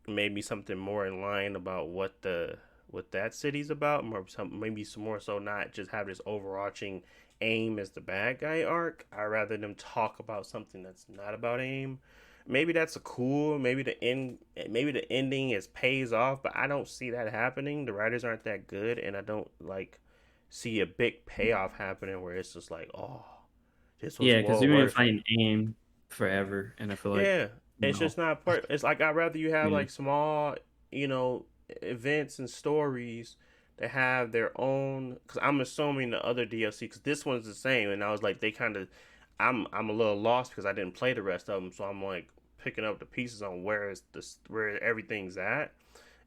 maybe something more in line about what that city's about, maybe some more, so not just have this overarching AIM as the bad guy arc. I'd rather them talk about something that's not about AIM. Maybe that's a cool. Maybe the ending is pays off, but I don't see that happening. The writers aren't that good, and I don't like see a big payoff happening where it's just like, oh, this was Yeah, because well we've been worth it. fighting AIM forever, and I feel like, Yeah, it's just not part. It's like I'd rather you have yeah, like small, you know, events and stories that have their own. Because I'm assuming the other DLC, because this one's the same, and I was like, they kind of, I'm a little lost because I didn't play the rest of them, so I'm like, picking up the pieces on where everything's at.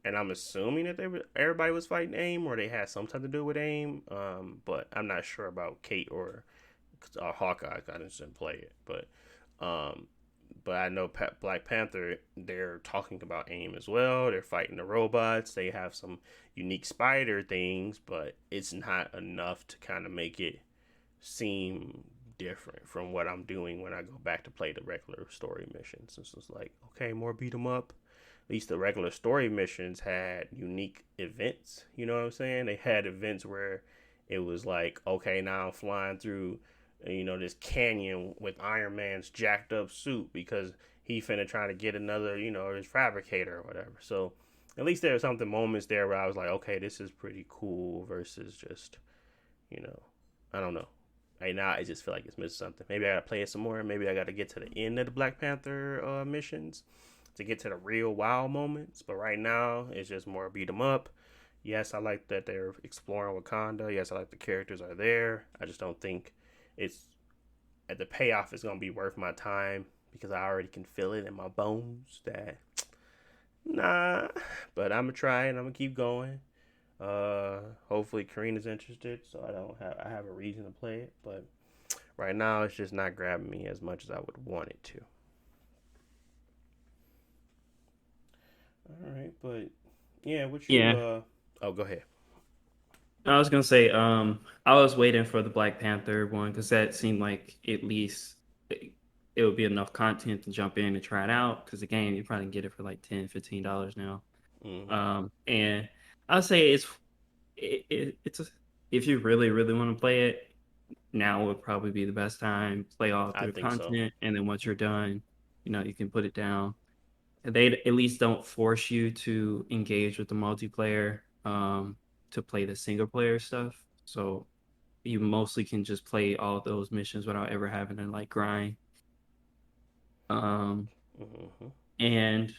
And I'm assuming that everybody was fighting AIM, or they had something to do with AIM. But I'm not sure about Kate or Hawkeye. I just didn't play it, but I know Black Panther. They're talking about AIM as well. They're fighting the robots. They have some unique spider things, but it's not enough to kind of make it seem different from what I'm doing when I go back to play the regular story missions. It's just like, okay, more beat 'em up. At least the regular story missions had unique events. You know what I'm saying? They had events where it was like, okay, now I'm flying through, this canyon with Iron Man's jacked up suit because he finna try to get another, his fabricator or whatever. So at least there were moments there where I was like, okay, this is pretty cool versus just, I don't know. Right now, I just feel like it's missing something. Maybe I gotta play it some more. Maybe I gotta get to the end of the Black Panther missions to get to the real wow moments. But right now, it's just more beat 'em up. Yes, I like that they're exploring Wakanda. Yes, I like the characters are there. I just don't think the payoff is gonna be worth my time because I already can feel it in my bones that nah. But I'm gonna try and I'm gonna keep going. Hopefully Karina's interested, so I have a reason to play it. But right now, it's just not grabbing me as much as I would want it to. All right, but yeah, go ahead. I was gonna say, I was waiting for the Black Panther one because that seemed like at least it would be enough content to jump in and try it out. Because the game, you probably can get it for like $10-15 now. Mm-hmm. And I'll say it's if you really really want to play it, now would probably be the best time. Play all through the content, and then once you're done, you can put it down. They at least don't force you to engage with the multiplayer to play the single player stuff. So you mostly can just play all those missions without ever having to like grind. Mm-hmm. And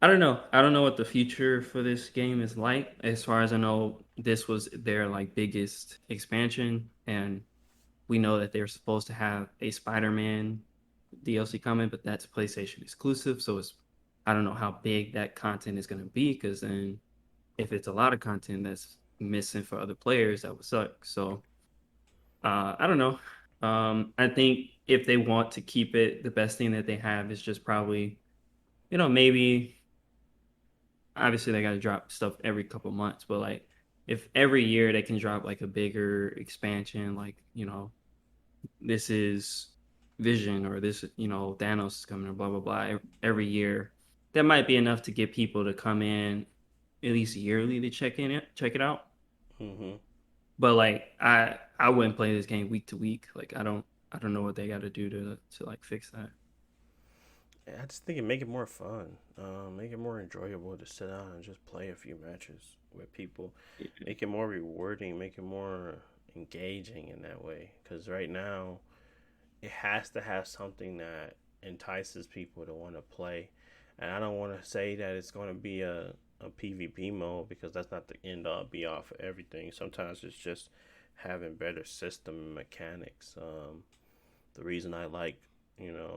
I don't know. I don't know what the future for this game is like. As far as I know, this was their like biggest expansion, and we know that they're supposed to have a Spider-Man DLC coming, but that's PlayStation exclusive. So I don't know how big that content is going to be, because then if it's a lot of content that's missing for other players, that would suck. So I don't know. I think if they want to keep it, the best thing that they have is just probably, maybe obviously they got to drop stuff every couple months, but like if every year they can drop like a bigger expansion, like, this is Vision, or this, Thanos is coming, or blah, blah, blah, every year, that might be enough to get people to come in at least yearly to check it out. Mm-hmm. But like I wouldn't play this game week to week. Like I don't know what they got to do to like fix that. I just think it make it more fun, make it more enjoyable to sit down and just play a few matches with people. Make it more rewarding, make it more engaging in that way. Because right now, it has to have something that entices people to want to play. And I don't want to say that it's going to be a PvP mode, because that's not the end all be all for everything. Sometimes it's just having better system mechanics. The reason I like, I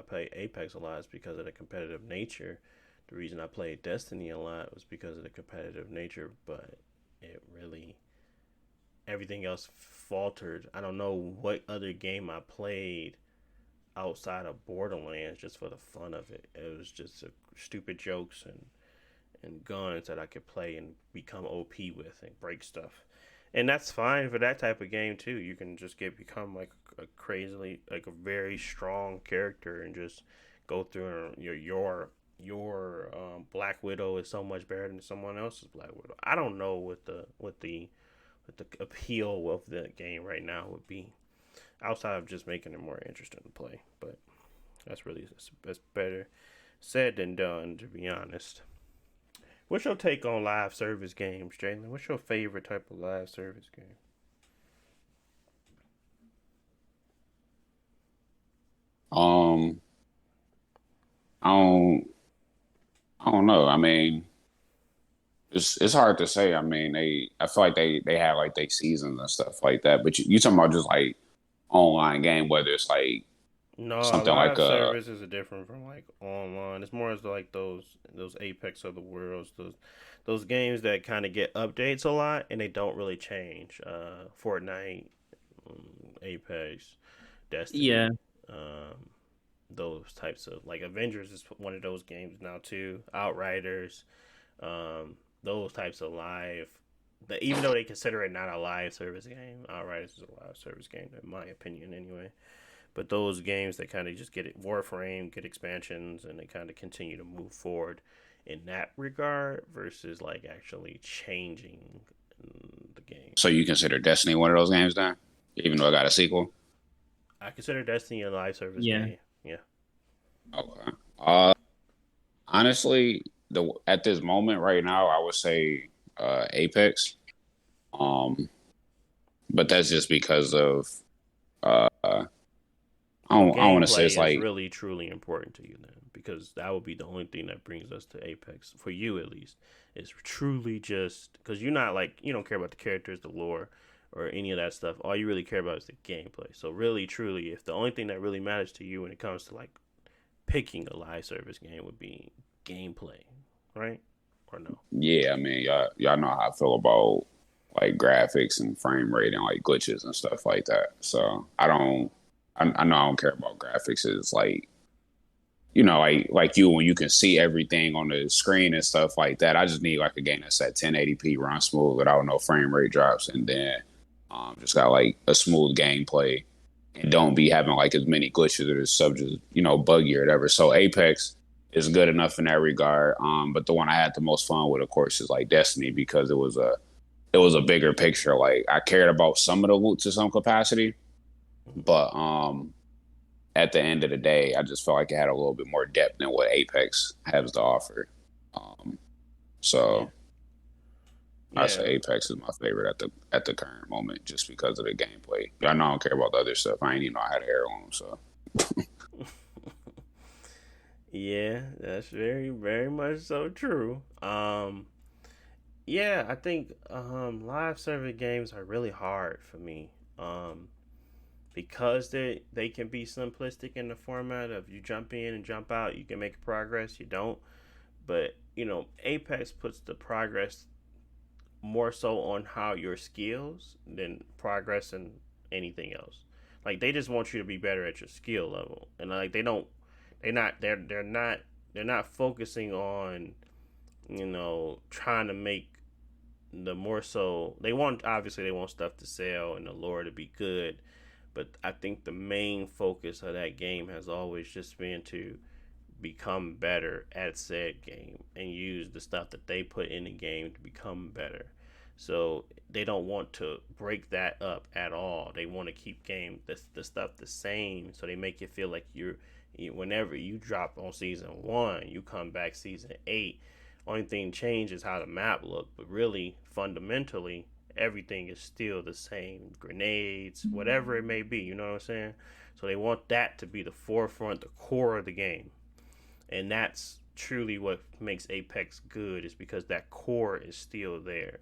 play Apex a lot is because of the competitive nature. The reason I played Destiny a lot was because of the competitive nature, but it really, everything else faltered. I don't know what other game I played outside of Borderlands just for the fun of it. It was just stupid jokes and guns that I could play and become OP with and break stuff. And that's fine for that type of game too. You can just become like a crazily, like a very strong character and just go through your Black Widow is so much better than someone else's Black Widow. I don't know what the appeal of the game right now would be, outside of just making it more interesting to play. But that's better said than done, to be honest. What's your take on live service games, Jalen? What's your favorite type of live service game? I don't know. I mean, it's hard to say. I mean, I feel like they have like they seasons and stuff like that. But you talking about just like online game, whether it's like No, Something like live services are different from like online. It's more as like those Apex of the worlds, those games that kind of get updates a lot and they don't really change. Fortnite, Apex, Yeah, Destiny, um, those types of like Avengers is one of those games now too. Outriders, those types of live. Even though they consider it not a live service game, Outriders is a live service game in my opinion anyway. But those games that kind of just get it Warframe, get expansions, and they kind of continue to move forward in that regard versus like actually changing the game. So you consider Destiny one of those games then, even though it got a sequel? I consider Destiny a live service yeah. game. Yeah. Okay. Honestly, at this moment right now, I would say Apex. But that's just because of uh, I don't want to say it's Gameplay is like, really truly important to you then, because that would be the only thing that brings us to Apex for you at least. Is truly just because you're not like you don't care about the characters, the lore, or any of that stuff. All you really care about is the gameplay. So really, truly, if the only thing that really matters to you when it comes to like picking a live service game would be gameplay, right? Or no? yeah, I mean, y'all know how I feel about like graphics and frame rate and like glitches and stuff like that. So I know I don't care about graphics. It's like, you know, like you when you can see everything on the screen and stuff like that. I just need like a game that's at 1080p, run smooth without no frame rate drops, and then just got like a smooth gameplay and don't be having like as many glitches or subjects, you know, buggy or whatever. So Apex is good enough in that regard. But the one I had the most fun with, of course, is like Destiny because it was a bigger picture. Like I cared about some of the loot to some capacity, but at the end of the day, I just felt like it had a little bit more depth than what Apex has to offer. So I say Yeah. Apex is my favorite at the current moment, just because of the gameplay. I know I don't care about the other stuff. I ain't even know how to heirloom, so. Yeah, that's very, very much so true. Yeah, I think live service games are really hard for me. Because they can be simplistic in the format of you jump in and jump out, you can make progress, you don't. But, Apex puts the progress more so on how your skills than progress in anything else. Like they just want you to be better at your skill level. And like they're not focusing on, trying to make the more so they want obviously they want stuff to sell and the lore to be good, but I think the main focus of that game has always just been to become better at said game and use the stuff that they put in the game to become better. So they don't want to break that up at all. They want to keep the stuff the same, so they make you feel like whenever you drop on season 1, you come back season 8. Only thing changes is how the map look, but really fundamentally everything is still the same. Grenades, whatever it may be, you know what I'm saying? So they want that to be the forefront, the core of the game. And that's truly what makes Apex good, is because that core is still there.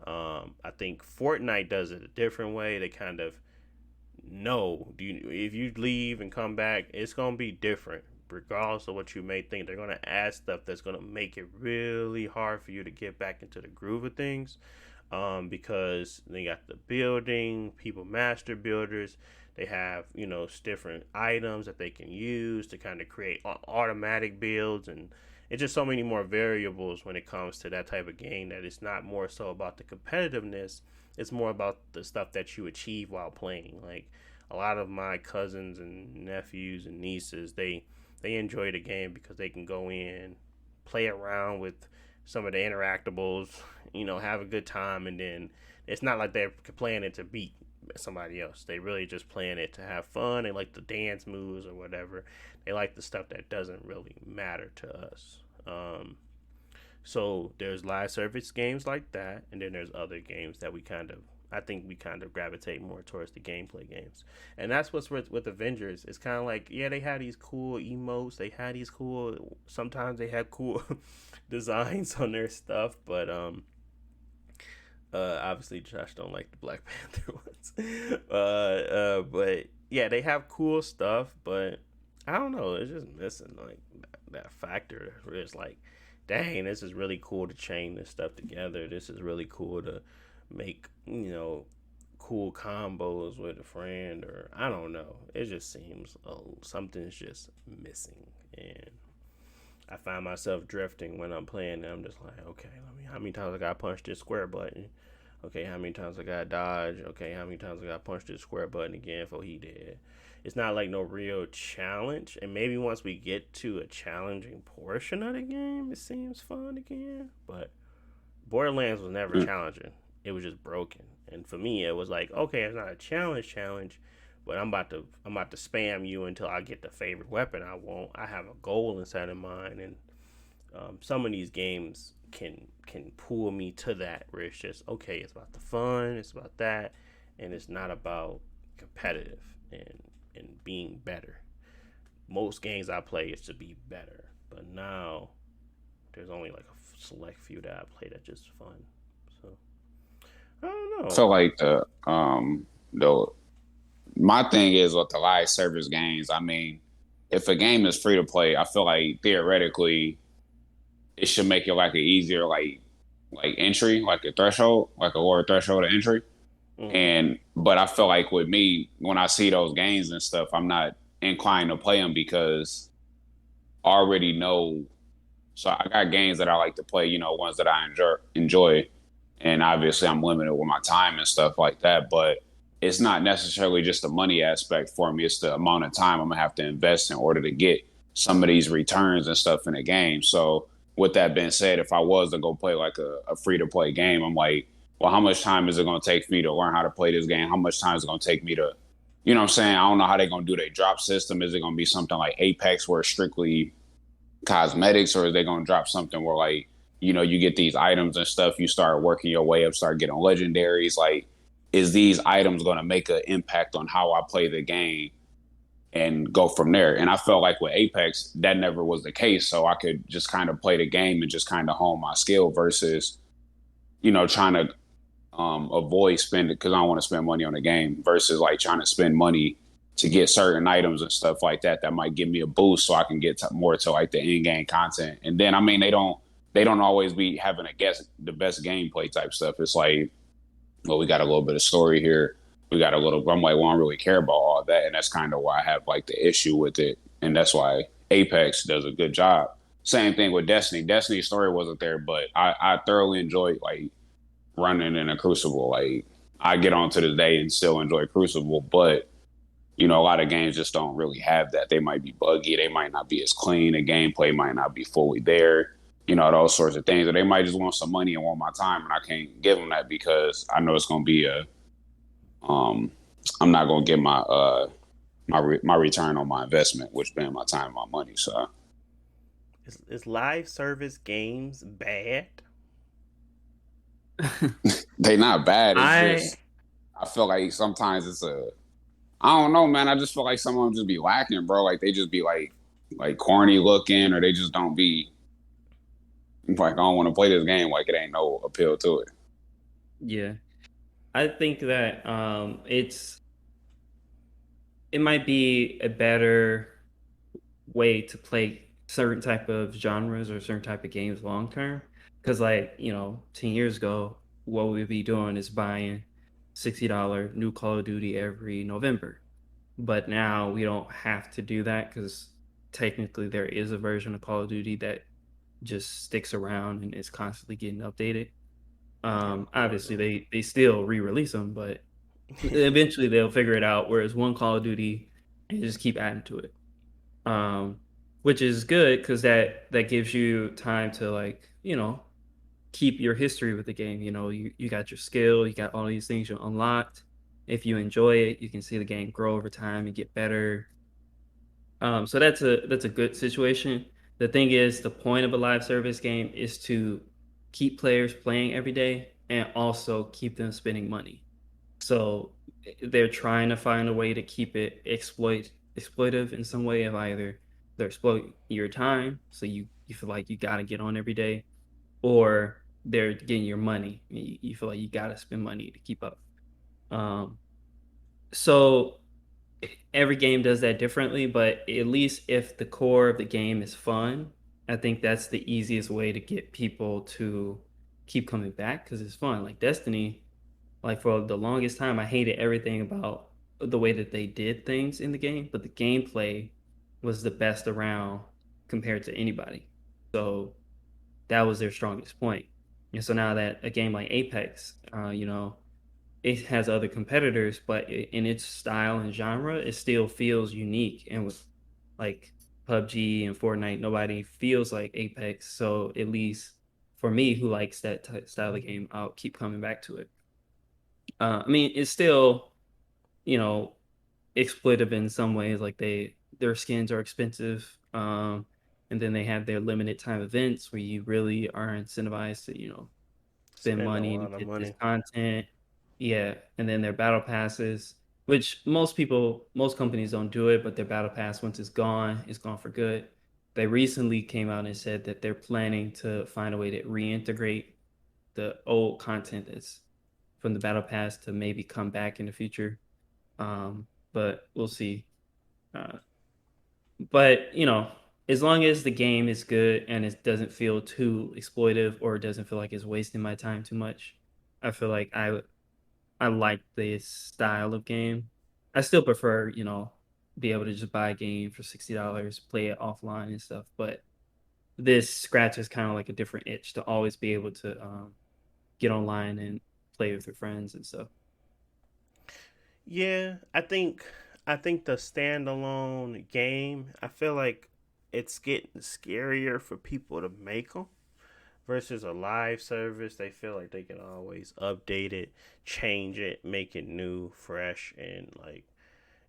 I think Fortnite does it a different way. They kind of know if you leave and come back, it's gonna be different, regardless of what you may think. They're gonna add stuff that's gonna make it really hard for you to get back into the groove of things, because they got the building, people master builders. They have different items that they can use to kind of create automatic builds, and it's just so many more variables when it comes to that type of game, that it's not more so about the competitiveness. It's more about the stuff that you achieve while playing. Like a lot of my cousins and nephews and nieces, they enjoy the game because they can go in, play around with some of the interactables, have a good time, and then it's not like they're playing it to beat somebody else. They really just playing it to have fun. They like the dance moves or whatever. They like the stuff that doesn't really matter to us. So there's live service games like that, and then there's other games that I think we kind of gravitate more towards the gameplay games. And that's what's with Avengers. It's kind of like, yeah, they had these cool emotes. Sometimes they had cool designs on their stuff, but obviously Josh don't like the Black Panther ones. But yeah, they have cool stuff, but I don't know. It's just missing like that factor where it's like, dang, this is really cool to chain this stuff together. This is really cool to make cool combos with a friend, or I don't know. It just seems something's just missing, and I find myself drifting when I'm playing. And I'm just like, okay, let me. How many times I got to punch this square button? Okay, how many times I got to dodge? Okay, how many times I got to punch this square button again for he did? It's not like no real challenge. And maybe once we get to a challenging portion of the game, it seems fun again. But Borderlands was never challenging. It was just broken. And for me, it was like, okay, it's not a challenge, but I'm about to spam you until I get the favorite weapon I want. I have a goal inside of mind, and some of these games can pull me to that where it's just okay. It's about the fun. It's about that, and it's not about competitive and being better. Most games I play is to be better, but now there's only like a select few that I play that just fun. So I don't I know. feel like the my thing is with the live service games. I mean, if a game is free to play, I feel like theoretically it should make it like an easier like entry, like a threshold, like a lower threshold of entry. Mm-hmm. And but I feel like with me, when I see those games and stuff, I'm not inclined to play them because I already know. So I got games that I like to play, ones that I enjoy, and obviously I'm limited with my time and stuff like that. But it's not necessarily just the money aspect for me; it's the amount of time I'm gonna have to invest in order to get some of these returns and stuff in the game. So with that being said, if I was to go play like a free to play game, I'm like, well, how much time is it going to take me to learn how to play this game? How much time is it going to take me to, you know what I'm saying? I don't know how they're going to do their drop system. Is it going to be something like Apex where it's strictly cosmetics, or is they going to drop something where like, you get these items and stuff, you start working your way up, start getting legendaries? Like, is these items going to make an impact on how I play the game and go from there? And I felt like with Apex, that never was the case. So I could just kind of play the game and just kind of hone my skill versus, trying to avoid spending because I don't want to spend money on the game versus like trying to spend money to get certain items and stuff like that that might give me a boost so I can get more to like the in-game content. And then I mean they don't always be having the best gameplay type stuff. It's like, well, we got a little bit of story here. We got a little. I'm like, well, I don't really care about all that, and that's kind of why I have like the issue with it, and that's why Apex does a good job. Same thing with Destiny. Destiny's story wasn't there, but I thoroughly enjoyed like running in a Crucible. Like I get on to this day and still enjoy Crucible, but a lot of games just don't really have that. They might be buggy, they might not be as clean, the gameplay might not be fully there, those sorts of things. Or they might just want some money and want my time, and I can't give them that because I know it's going to be I'm not going to get my return on my investment, which being my time and my money. So Is live service games bad? they not bad. It's I just I feel like sometimes I don't know, man. I just feel like some of them just be lacking, bro. Like they just be like corny looking, or they just don't be like, I don't want to play this game. Like it ain't no appeal to it. yeah, I think that it might be a better way to play certain type of genres or certain type of games long term. Because like 10 years ago, what we'd be doing is buying $60 new Call of Duty every November. But now we don't have to do that because technically there is a version of Call of Duty that just sticks around and is constantly getting updated. Obviously they still re-release them, but eventually they'll figure it out. Whereas one Call of Duty and just keep adding to it, um, which is good because that gives you time to like keep your history with the game. You got your skill, you got all these things you unlocked. If you enjoy it, you can see the game grow over time and get better. So that's a good situation. The thing is, the point of a live service game is to keep players playing every day and also keep them spending money. So they're trying to find a way to keep it exploitive in some way of either they're exploiting your time, so you feel like you gotta get on every day, or they're getting your money. You feel like you gotta spend money to keep up. Um, so every game does that differently, but at least if the core of the game is fun, I think that's the easiest way to get people to keep coming back because it's fun. Like Destiny, like for the longest time, I hated everything about the way that they did things in the game, but the gameplay was the best around compared to anybody. So that was their strongest point. And so now that a game like Apex, it has other competitors, but in its style and genre, it still feels unique. And with like PUBG and Fortnite, nobody feels like Apex. So at least for me, who likes that style of game, I'll keep coming back to it. I mean, it's still, you know, exploitive in some ways. Like their skins are expensive, and then they have their limited time events where you really are incentivized to, spend Spend a money to lot of get this money. content. Yeah, and then their battle passes, which most companies don't do it, but their battle pass once it's gone for good. They recently came out and said that they're planning to find a way to reintegrate the old content that's from the battle pass to maybe come back in the future. But we'll see. Uh, but as long as the game is good and it doesn't feel too exploitive or it doesn't feel like it's wasting my time too much, I feel like I like this style of game. I still prefer, be able to just buy a game for $60, play it offline and stuff. But this scratches kind of like a different itch to always be able to get online and play with your friends and stuff. Yeah, I think the standalone game, I feel like it's getting scarier for people to make them versus a live service. They feel like they can always update it, change it, make it new, fresh, and like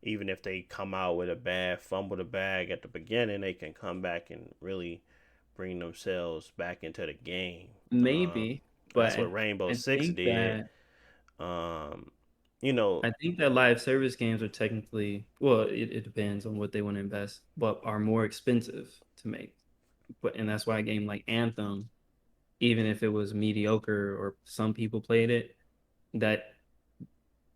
even if they come out with a bad fumble the bag at the beginning, they can come back and really bring themselves back into the game. Um, Maybe, but that's what Rainbow I Six think did. that Um, you know, I think that live service games are technically, well, it depends on what they want to invest, but are more expensive to make. And that's why a game like Anthem, even if it was mediocre or some people played it, that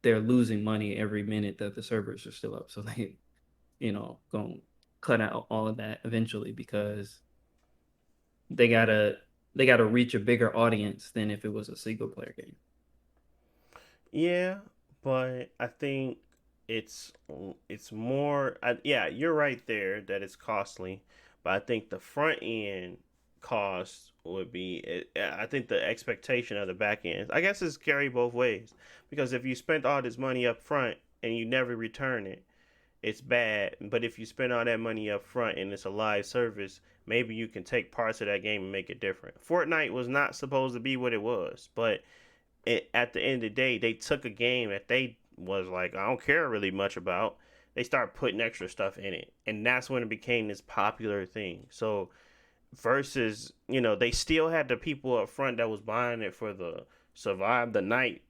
they're losing money every minute that the servers are still up. So they, gonna cut out all of that eventually because they gotta they gotta reach a bigger audience than if it was a single player game. yeah, but I think it's it's more. Yeah, you're right there that it's costly, but I think the front end cost would be. I think the expectation of the back end. I guess it's carry both ways because if you spent all this money up front and you never return it, it's bad. But if you spend all that money up front and it's a live service, maybe you can take parts of that game and make it different. Fortnite was not supposed to be what it was, but at the end of the day, they took a game that they was like, I don't care really much about. They start putting extra stuff in it, and that's when it became this popular thing. So versus, they still had the people up front that was buying it for the survive the night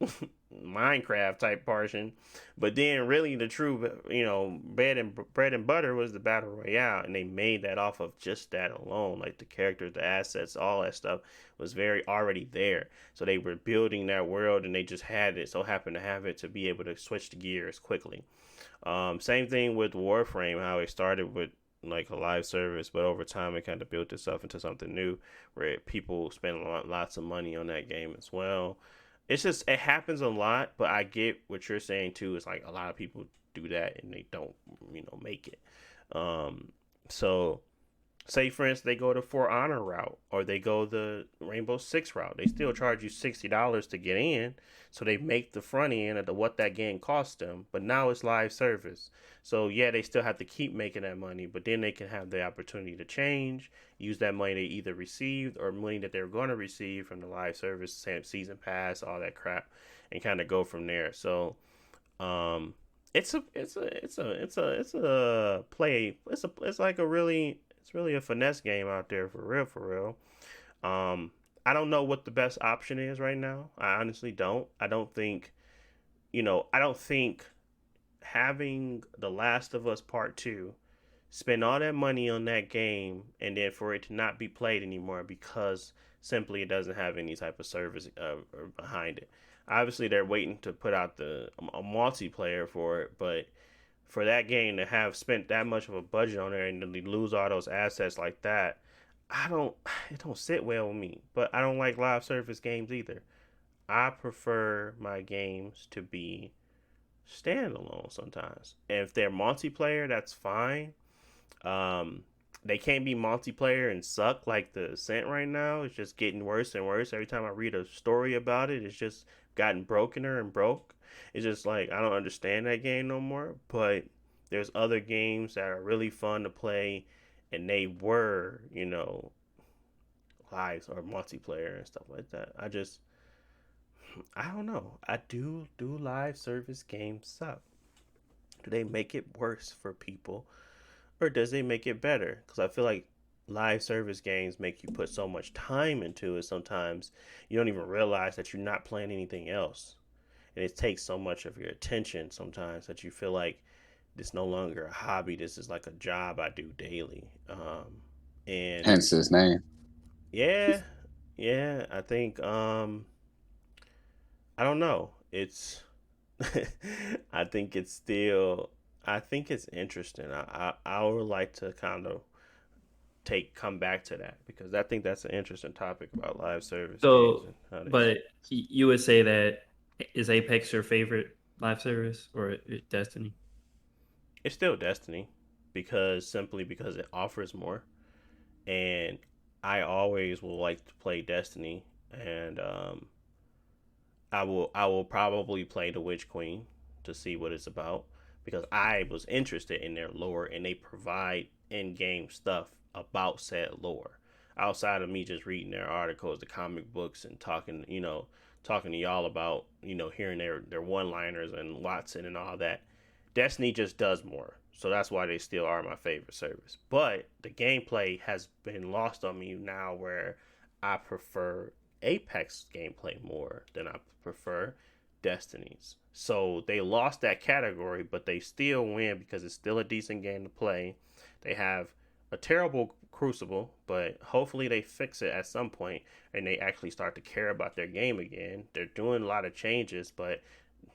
Minecraft type portion, but then really the true, bread and butter was the battle royale, and they made that off of just that alone. Like the characters, the assets, all that stuff was very already there. So they were building that world, and they just had it. So happened to have it to be able to switch the gears quickly. Same thing with Warframe, how it started with like a live service, but over time it kind of built itself into something new where people spend lots of money on that game as well. It's just it happens a lot, but I get what you're saying too. It's like a lot of people do that and they don't, make it. Um, so say for instance they go the For Honor route or they go the Rainbow Six route, they still charge you $60 to get in. So they make the front end of what that game cost them, but now it's live service. So yeah, they still have to keep making that money, but then they can have the opportunity to change, use that money they either received or money that they're going to receive from the live service, season pass, all that crap, and kind of go from there. So um, it's a play. It's like a really it's really a finesse game out there for real, for real. I don't know what the best option is right now. I honestly don't. I don't think having The Last of Us Part 2, spend all that money on that game, and then for it to not be played anymore because simply it doesn't have any type of service behind it. Obviously, they're waiting to put out a multiplayer for it, but for that game to have spent that much of a budget on there and to lose all those assets like that, it don't sit well with me. But I don't like live service games either. I prefer my games to be standalone sometimes. And if they're multiplayer, that's fine. Um, they can't be multiplayer and suck like the Ascent right now. It's just getting worse and worse. Every time I read a story about it, it's just gotten brokener and broke. It's just like I don't understand that game no more. But there's other games that are really fun to play, and they were, lives or multiplayer and stuff like that. I don't know. I do live service games suck? Do they make it worse for people, or does it make it better? Because I feel like live service games make you put so much time into it. Sometimes you don't even realize that you're not playing anything else, and it takes so much of your attention sometimes that you feel like this no longer a hobby. This is like a job I do daily. And Hence his name. yeah, yeah. I think I don't know. It's I think it's still I think it's interesting. I would like to kind of come back to that because I think that's an interesting topic about live service games So, and how they. but you would say that is Apex your favorite live service or Destiny? It's still Destiny simply because it offers more, and I always will like to play Destiny, and I will probably play the Witch Queen to see what it's about because I was interested in their lore and they provide in-game stuff about said lore outside of me just reading their articles, the comic books, and talking to y'all about hearing their one-liners and Watson and all that. Destiny just does more, so that's why they still are my favorite service. But the gameplay has been lost on me now, where I prefer Apex gameplay more than I prefer Destiny's. So they lost that category, but they still win because it's still a decent game to play. They have a terrible Crucible, but hopefully they fix it at some point and they actually start to care about their game again. They're doing a lot of changes, but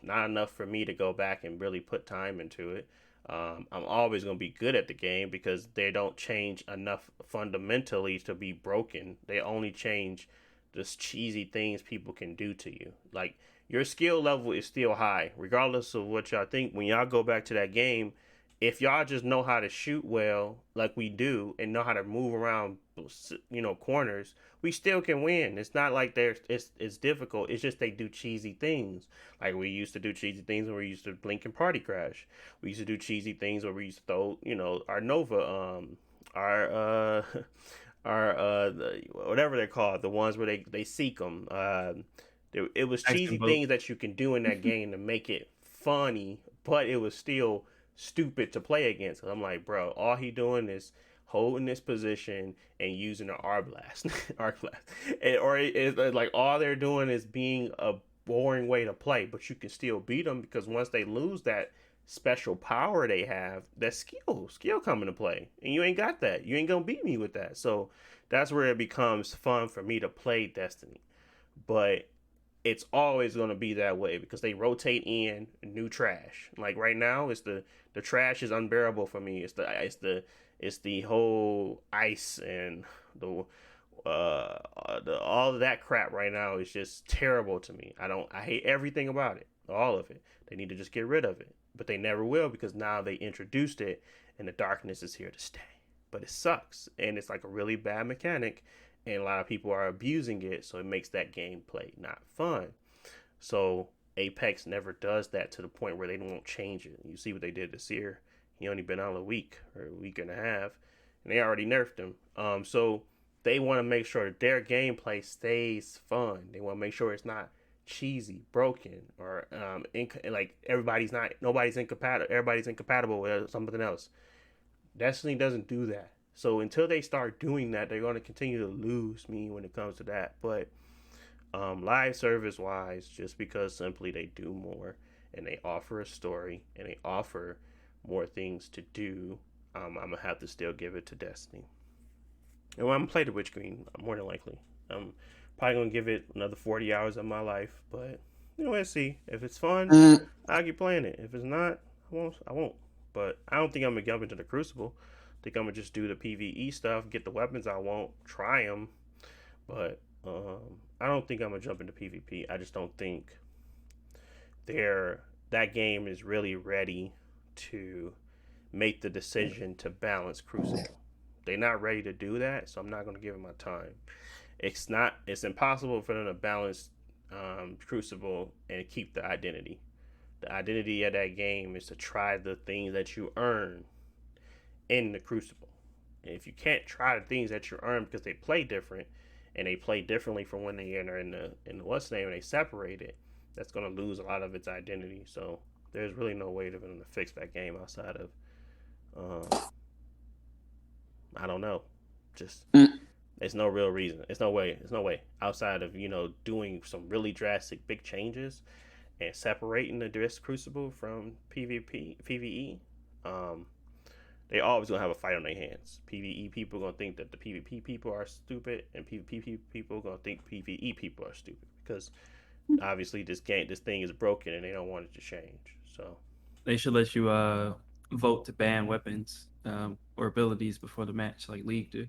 not enough for me to go back and really put time into it. I'm always going to be good at the game because they don't change enough fundamentally to be broken. They only change just cheesy things people can do to you. Like, your skill level is still high, regardless of what y'all think. When y'all go back to that game, if y'all just know how to shoot well, like we do, and know how to move around, corners, we still can win. It's not like it's difficult. It's just they do cheesy things. Like we used to do cheesy things when we used to blink and party crash. We used to do cheesy things where we used to throw, our Nova, our whatever they're called, the ones where they seek them. It was cheesy things that you can do in that game to make it funny, but it was still stupid to play against. Cause I'm like, bro, all he doing is holding this position and using an arc blast, it's like all they're doing is being a boring way to play. But you can still beat them because once they lose that special power they have, that skill come into play, and you ain't got that. You ain't gonna beat me with that. So that's where it becomes fun for me to play Destiny. But it's always going to be that way because they rotate in new trash. Like right now, it's the trash is unbearable for me. It's the whole ice and the all of that crap right now is just terrible to me. I hate everything about it, all of it. They need to just get rid of it, but they never will because now they introduced it, and the darkness is here to stay. But it sucks, and it's like a really bad mechanic. And a lot of people are abusing it, so it makes that gameplay not fun. So Apex never does that to the point where they won't change it. You see what they did this year. He only been out a week or a week and a half, and they already nerfed him. So they want to make sure that their gameplay stays fun. They want to make sure it's not cheesy, broken, or like nobody's incompatible. Everybody's incompatible with something else. Destiny doesn't do that. So until they start doing that, they're going to continue to lose me when it comes to that. But live service wise, just because simply they do more and they offer a story and they offer more things to do, I'm going to have to still give it to Destiny. And when I'm going to play the Witch Queen, more than likely. I'm probably going to give it another 40 hours of my life. But, let's see. If it's fun, I'll keep playing it. If it's not, I won't. But I don't think I'm gonna jump into the Crucible. I think I'm gonna just do the PVE stuff, get the weapons I want, try them. But I don't think I'm gonna jump into PvP. I just don't think that game is really ready to make the decision to balance Crucible. They're not ready to do that, so I'm not gonna give it my time. It's impossible for them to balance Crucible and keep the identity. The identity of that game is to try the things that you earn in the Crucible. And if you can't try the things that you earn because they play different and they play differently from when they enter in the what's name and they separate it, that's gonna lose a lot of its identity. So there's really no way for them to fix that game outside of I don't know. Just there's no real reason. There's no way outside of doing some really drastic big changes and separating the Drift Crucible from PvE. They always gonna have a fight on their hands. PvE people gonna think that the PvP people are stupid, and PvP people gonna think PvE people are stupid because obviously this thing is broken and they don't want it to change. So They should let you vote to ban weapons or abilities before the match, like League do.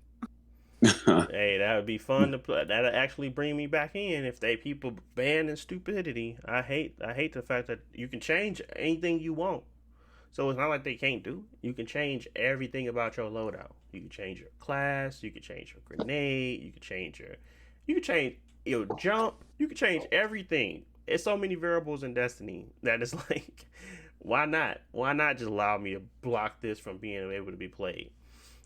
hey, that would be fun to play. That'll actually bring me back in if they people banning stupidity. I hate the fact that you can change anything you want. So it's not like they can't do. You can change everything about your loadout. You can change your class. You can change your grenade. You can change your jump. You can change everything. It's so many variables in Destiny that it's like, why not? Why not just allow me to block this from being able to be played?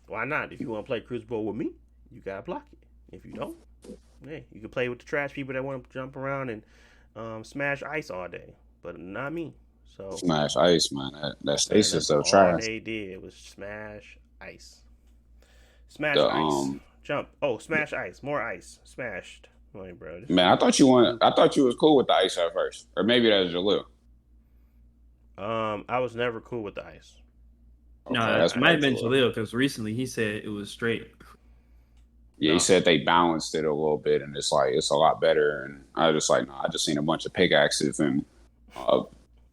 Why not? If you want to play Crucible with me, you gotta block it. If you don't, hey, you can play with the trash people that want to jump around and smash ice all day, but not me. So Smash ice, man. That stasis so all trash. they did was smash ice. Smash The ice. Jump. Oh, smash ice. More ice. Smashed. Like, bro. Man, I thought you was cool with the ice at first, or maybe that was Jalil. I was never cool with the ice. No, that's it might have been Jalil. Jalil because recently he said it was straight. Yeah, he said they balanced it a little bit, and it's a lot better. And I just I just seen a bunch of pickaxes and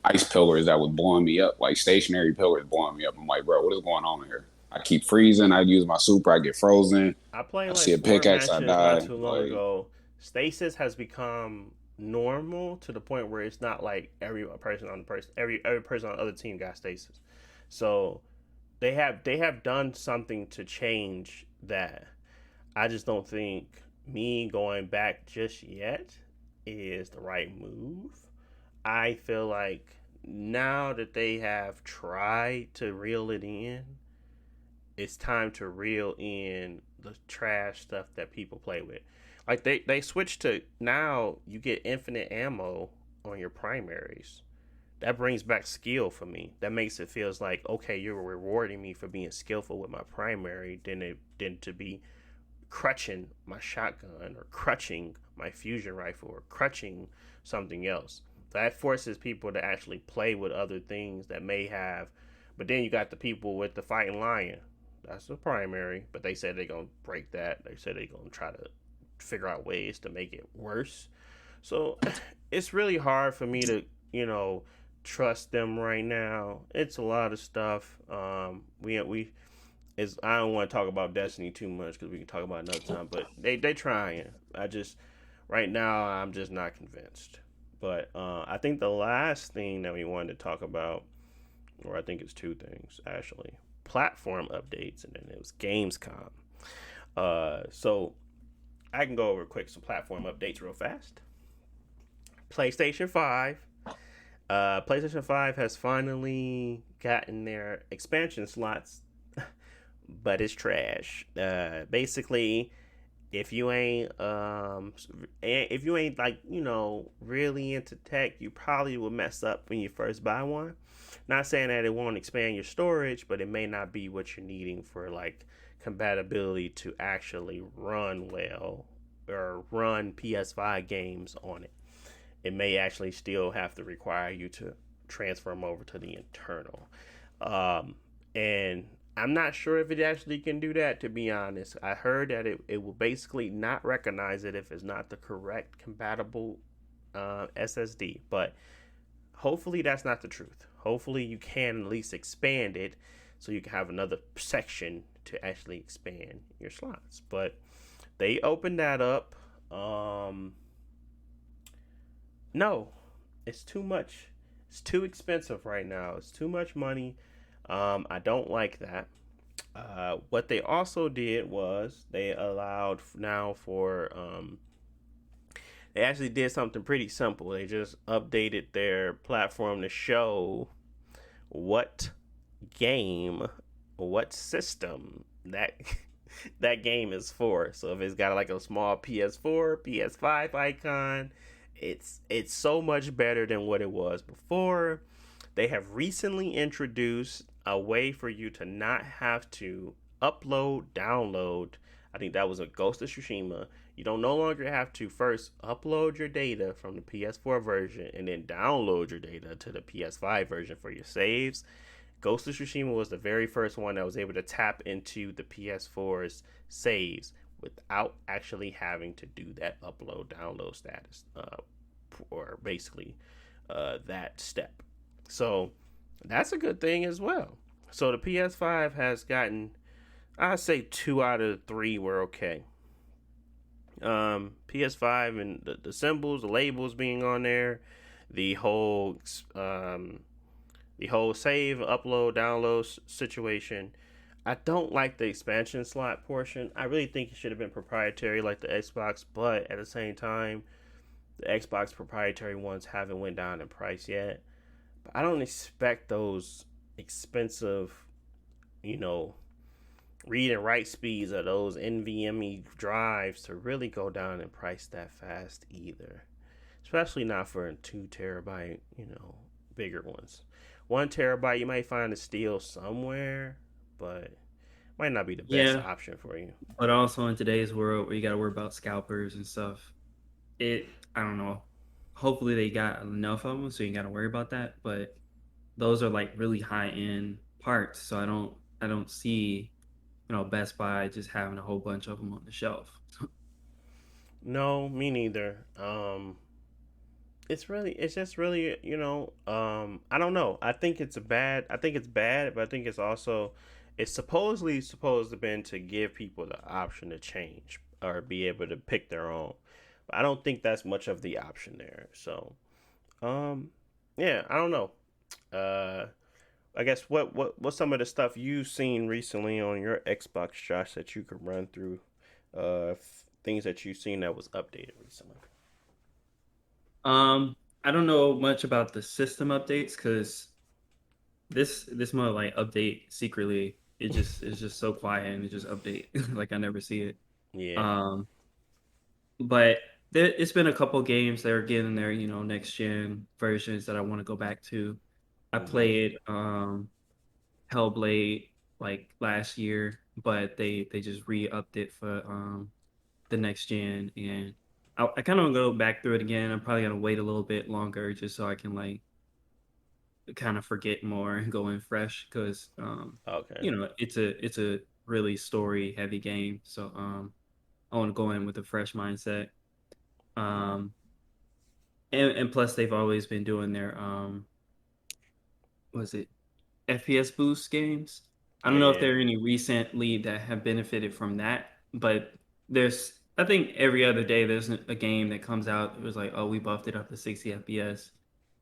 ice pillars that was blowing me up, like stationary pillars blowing me up. I'm like, bro, what is going on here? I keep freezing. I use my super. I get frozen. I played see a pickaxe. I die. Not too long ago. Stasis has become normal to the point where it's not like every person on the other team got stasis. So they have done something to change that. I just don't think me going back just yet is the right move. I feel like now that they have tried to reel it in, it's time to reel in the trash stuff that people play with. Like they switched to now you get infinite ammo on your primaries. That brings back skill for me. That makes it feels like, okay, you're rewarding me for being skillful with my primary than to be crutching my shotgun or crutching my fusion rifle or crutching something else. That forces people to actually play with other things that may have. But then you got the people with the fighting lion. That's the primary. But they said they're going to break that. They said they're going to try to figure out ways to make it worse. So it's really hard for me to, trust them right now. It's a lot of stuff. I don't want to talk about Destiny too much because we can talk about it another time. But they trying. Right now I'm just not convinced. But I think the last thing that we wanted to talk about, or I think it's two things actually, platform updates, and then it was GamesCom. So I can go over quick some platform updates real fast. PlayStation 5. PlayStation 5 has finally gotten their expansion slots, but it's trash. Basically, if you ain't like, really into tech, you probably will mess up when you first buy one. Not saying that it won't expand your storage, but it may not be what you're needing for like compatibility to actually run well or run PS5 games on it. It may actually still have to require you to transfer them over to the internal. And I'm not sure if it actually can do that, to be honest. I heard that it will basically not recognize it if it's not the correct compatible SSD. But Hopefully that's not the truth. Hopefully you can at least expand it so you can have another section to actually expand your slots. But they opened that up. No, it's too much. It's too expensive right now. It's too much money. I don't like that. What they also did was they allowed now for they actually did something pretty simple. They just updated their platform to show what game, what system that that game is for. So if it's got like a small PS4, PS5 icon, it's so much better than what it was before. They have recently introduced a way for you to not have to upload, download. I think that was a Ghost of Tsushima. You don't no longer have to first upload your data from the PS4 version and then download your data to the PS5 version for your saves. Ghost of Tsushima was the very first one that was able to tap into the PS4's saves without actually having to do that upload download status, or basically that step. So that's a good thing as well. So the PS5 has gotten, I say 2 out of 3 were okay. PS5 and the symbols, the labels being on there, the whole save, upload, download situation. I don't like the expansion slot portion. I really think it should have been proprietary like the Xbox, but at the same time, the Xbox proprietary ones haven't went down in price yet. But I don't expect those expensive, read and write speeds of those NVMe drives to really go down in price that fast either. Especially not for 2 terabyte, bigger ones. 1 terabyte you might find a steal somewhere, but might not be the best option for you. But also in today's world where you got to worry about scalpers and stuff, I don't know. Hopefully they got enough of them so you got to worry about that. But those are like really high end parts, so I don't see Best Buy just having a whole bunch of them on the shelf. No, me neither. It's just really, I don't know. I think it's bad, but I think it's supposedly supposed to been to give people the option to change or be able to pick their own. But I don't think that's much of the option there. So, yeah, I don't know. I guess what's some of the stuff you've seen recently on your Xbox, Josh, that you could run through? Things that you've seen that was updated recently. I don't know much about the system updates because this more like update secretly. It's just so quiet and it just update like I never see it. Yeah. But it's been a couple games that are getting their next gen versions that I want to go back to. I played Hellblade like last year, but they just re-upped it for the next gen, and I kind of want to go back through it again. I'm probably gonna wait a little bit longer just so I can like kind of forget more and go in fresh because Okay. it's a really story heavy game, so I want to go in with a fresh mindset. Um, and plus they've always been doing their was it FPS boost games. I don't know if Yeah. there are any recently that have benefited from that, but I think every other day there's a game that comes out. It was like, oh, we buffed it up to 60 FPS.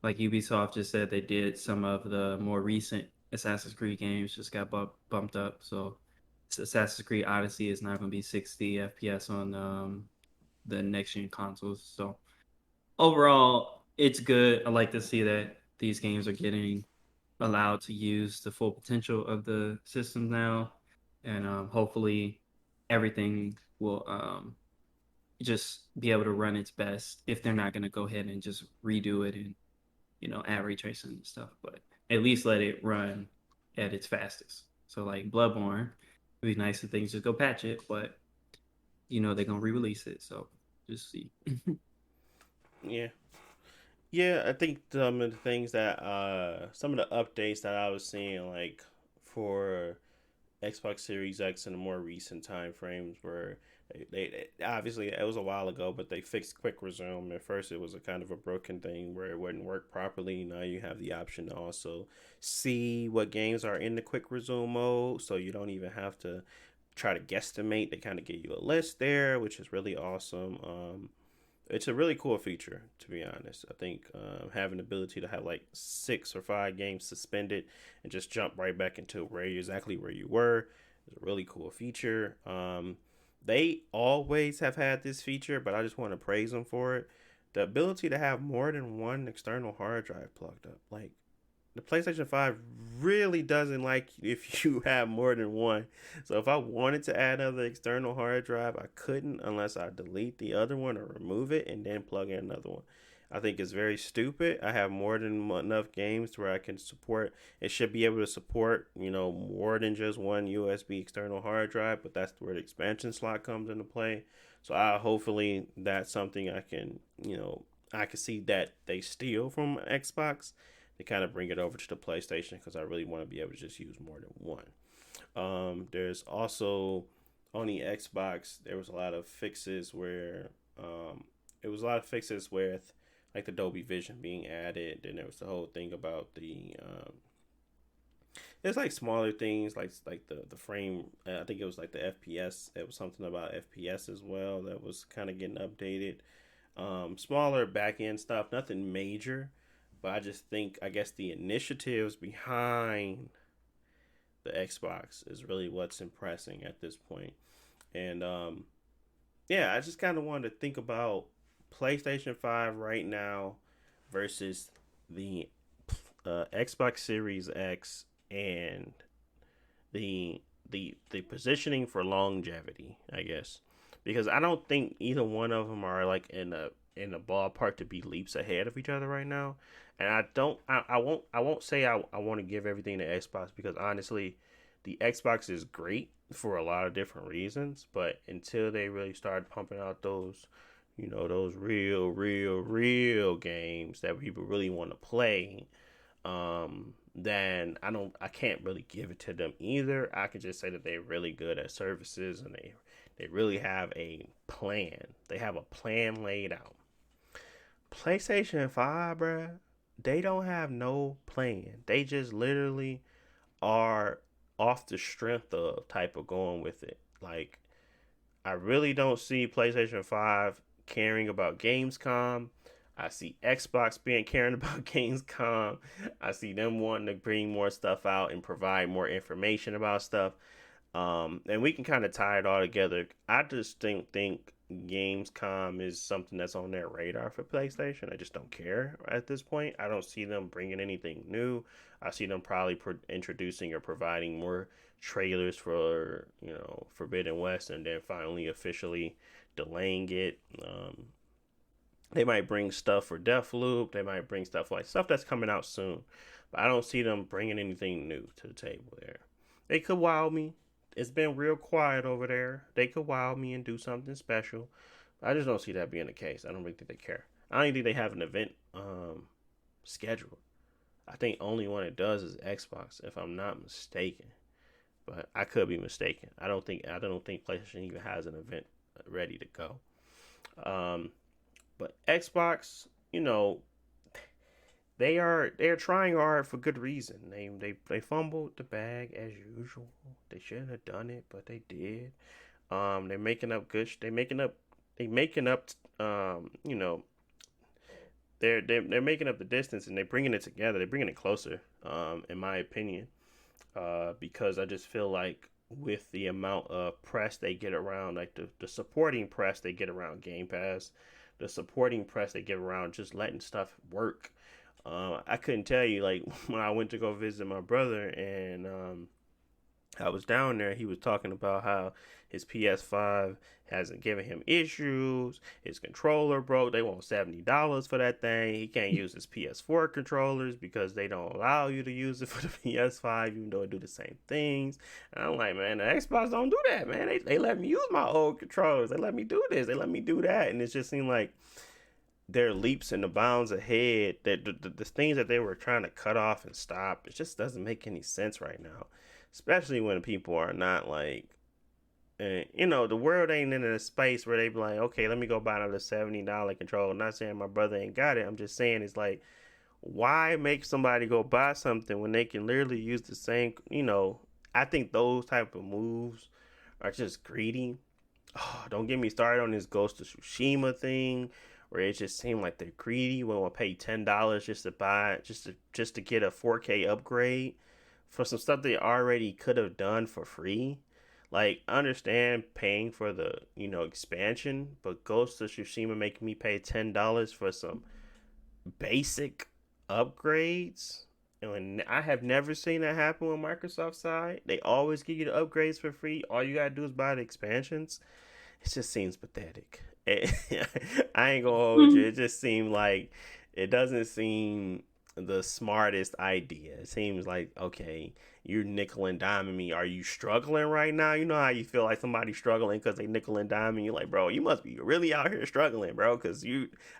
Like Ubisoft just said they did some of the more recent Assassin's Creed games just got bumped up. So Assassin's Creed Odyssey is not going to be 60 FPS on the next gen consoles. So overall, it's good. I like to see that these games are getting allowed to use the full potential of the system now, and hopefully everything will just be able to run its best if they're not going to go ahead and just redo it and add ray tracing and stuff, but at least let it run at its fastest. So like Bloodborne, it'd be nice if things just go patch it, but they're gonna re-release it, so just see. Yeah. Yeah, I think some of the things that some of the updates that I was seeing like for Xbox Series X in the more recent time frames were Obviously it was a while ago, but they fixed quick resume. At first, it was a kind of a broken thing where it wouldn't work properly. Now you have the option to also see what games are in the quick resume mode, so you don't even have to try to guesstimate. They kind of give you a list there, which is really awesome. It's a really cool feature, to be honest. I think having the ability to have like 6 or 5 games suspended and just jump right back into exactly where you were is a really cool feature. They always have had this feature, but I just want to praise them for it. The ability to have more than one external hard drive plugged up. Like, the PlayStation 5 really doesn't like if you have more than one. So if I wanted to add another external hard drive, I couldn't unless I delete the other one or remove it and then plug in another one. I think it's very stupid. I have more than enough games where I can support. It should be able to support, more than just one USB external hard drive, but that's where the expansion slot comes into play. So hopefully that's something I can, I can see that they steal from Xbox. They kind of bring it over to the PlayStation because I really want to be able to just use more than one. There's also on the Xbox, there was a lot of fixes where with like the Dolby Vision being added. Then there was the whole thing about the it's like smaller things like the frame. I think it was like the FPS. It was something about FPS as well that was kind of getting updated. Smaller back end stuff, nothing major. But I guess the initiatives behind the Xbox is really what's impressing at this point. And yeah, I just kind of wanted to think about PlayStation 5 right now versus the Xbox Series X and the positioning for longevity, I guess. Because I don't think either one of them are like in a ballpark to be leaps ahead of each other right now. And I won't say I want to give everything to Xbox because honestly, the Xbox is great for a lot of different reasons, but until they really start pumping out those, those real games that people really want to play, then I can't really give it to them either. I can just say that they're really good at services and they really have a plan. They have a plan laid out. PlayStation 5, bruh, they don't have no plan. They just literally are off the strength of type of going with it. Like, I really don't see PlayStation 5 caring about GamesCom. I see Xbox caring about Gamescom. I see them wanting to bring more stuff out and provide more information about stuff. And we can kind of tie it all together. I just think Gamescom is something that's on their radar for PlayStation. I just don't care at this point. I don't see them bringing anything new. I see them probably introducing or providing more trailers for, Forbidden West and then finally officially delaying it. They might bring stuff for Deathloop. They might bring stuff that's coming out soon. But I don't see them bringing anything new to the table there. They could wow me. It's been real quiet over there. They could wow me and do something special. I just don't see that being the case. I don't really think they care. I don't even think they have an event scheduled. I think only one it does is Xbox, if I'm not mistaken. But I could be mistaken. I don't think PlayStation even has an event ready to go. But Xbox, they're trying hard for good reason. They fumbled the bag as usual. They shouldn't have done it, but they did. They're making up good. They're making up. They're making up. They're making up the distance and they're bringing it together. They're bringing it closer. In my opinion, because I just feel like with the amount of press they get around, like the supporting press they get around Game Pass, the supporting press they get around just letting stuff work. I couldn't tell you, like, when I went to go visit my brother and I was down there, he was talking about how his PS5 hasn't given him issues. His controller broke. They want $70 for that thing. He can't use his PS4 controllers because they don't allow you to use it for the PS5, even though it do the same things. And I'm like, man, the Xbox don't do that, man. They let me use my old controllers. They let me do this. They let me do that. And it just seemed like their leaps and the bounds ahead, that the things that they were trying to cut off and stop, it just doesn't make any sense right now. Especially when people are not like And the world ain't in a space where they be like, okay, let me go buy another $70 controller. I'm not saying my brother ain't got it. I'm just saying it's like, why make somebody go buy something when they can literally use the same? I think those type of moves are just greedy. Oh, don't get me started on this Ghost of Tsushima thing, where it just seemed like they're greedy. When we'll pay $10 just to buy, just to get a 4K upgrade for some stuff they already could have done for free. Like, I understand paying for the expansion, but Ghost of Tsushima making me pay $10 for some basic upgrades. And I have never seen that happen on Microsoft side. They always give you the upgrades for free. All you gotta do is buy the expansions. It just seems pathetic. I ain't gonna hold you. It just seemed like it doesn't seem the smartest idea. It seems like, okay, you're nickel and diming me. Are you struggling right now? You know how you feel like somebody's struggling because they nickel and diming you? Like, bro, you must be really out here struggling, bro, because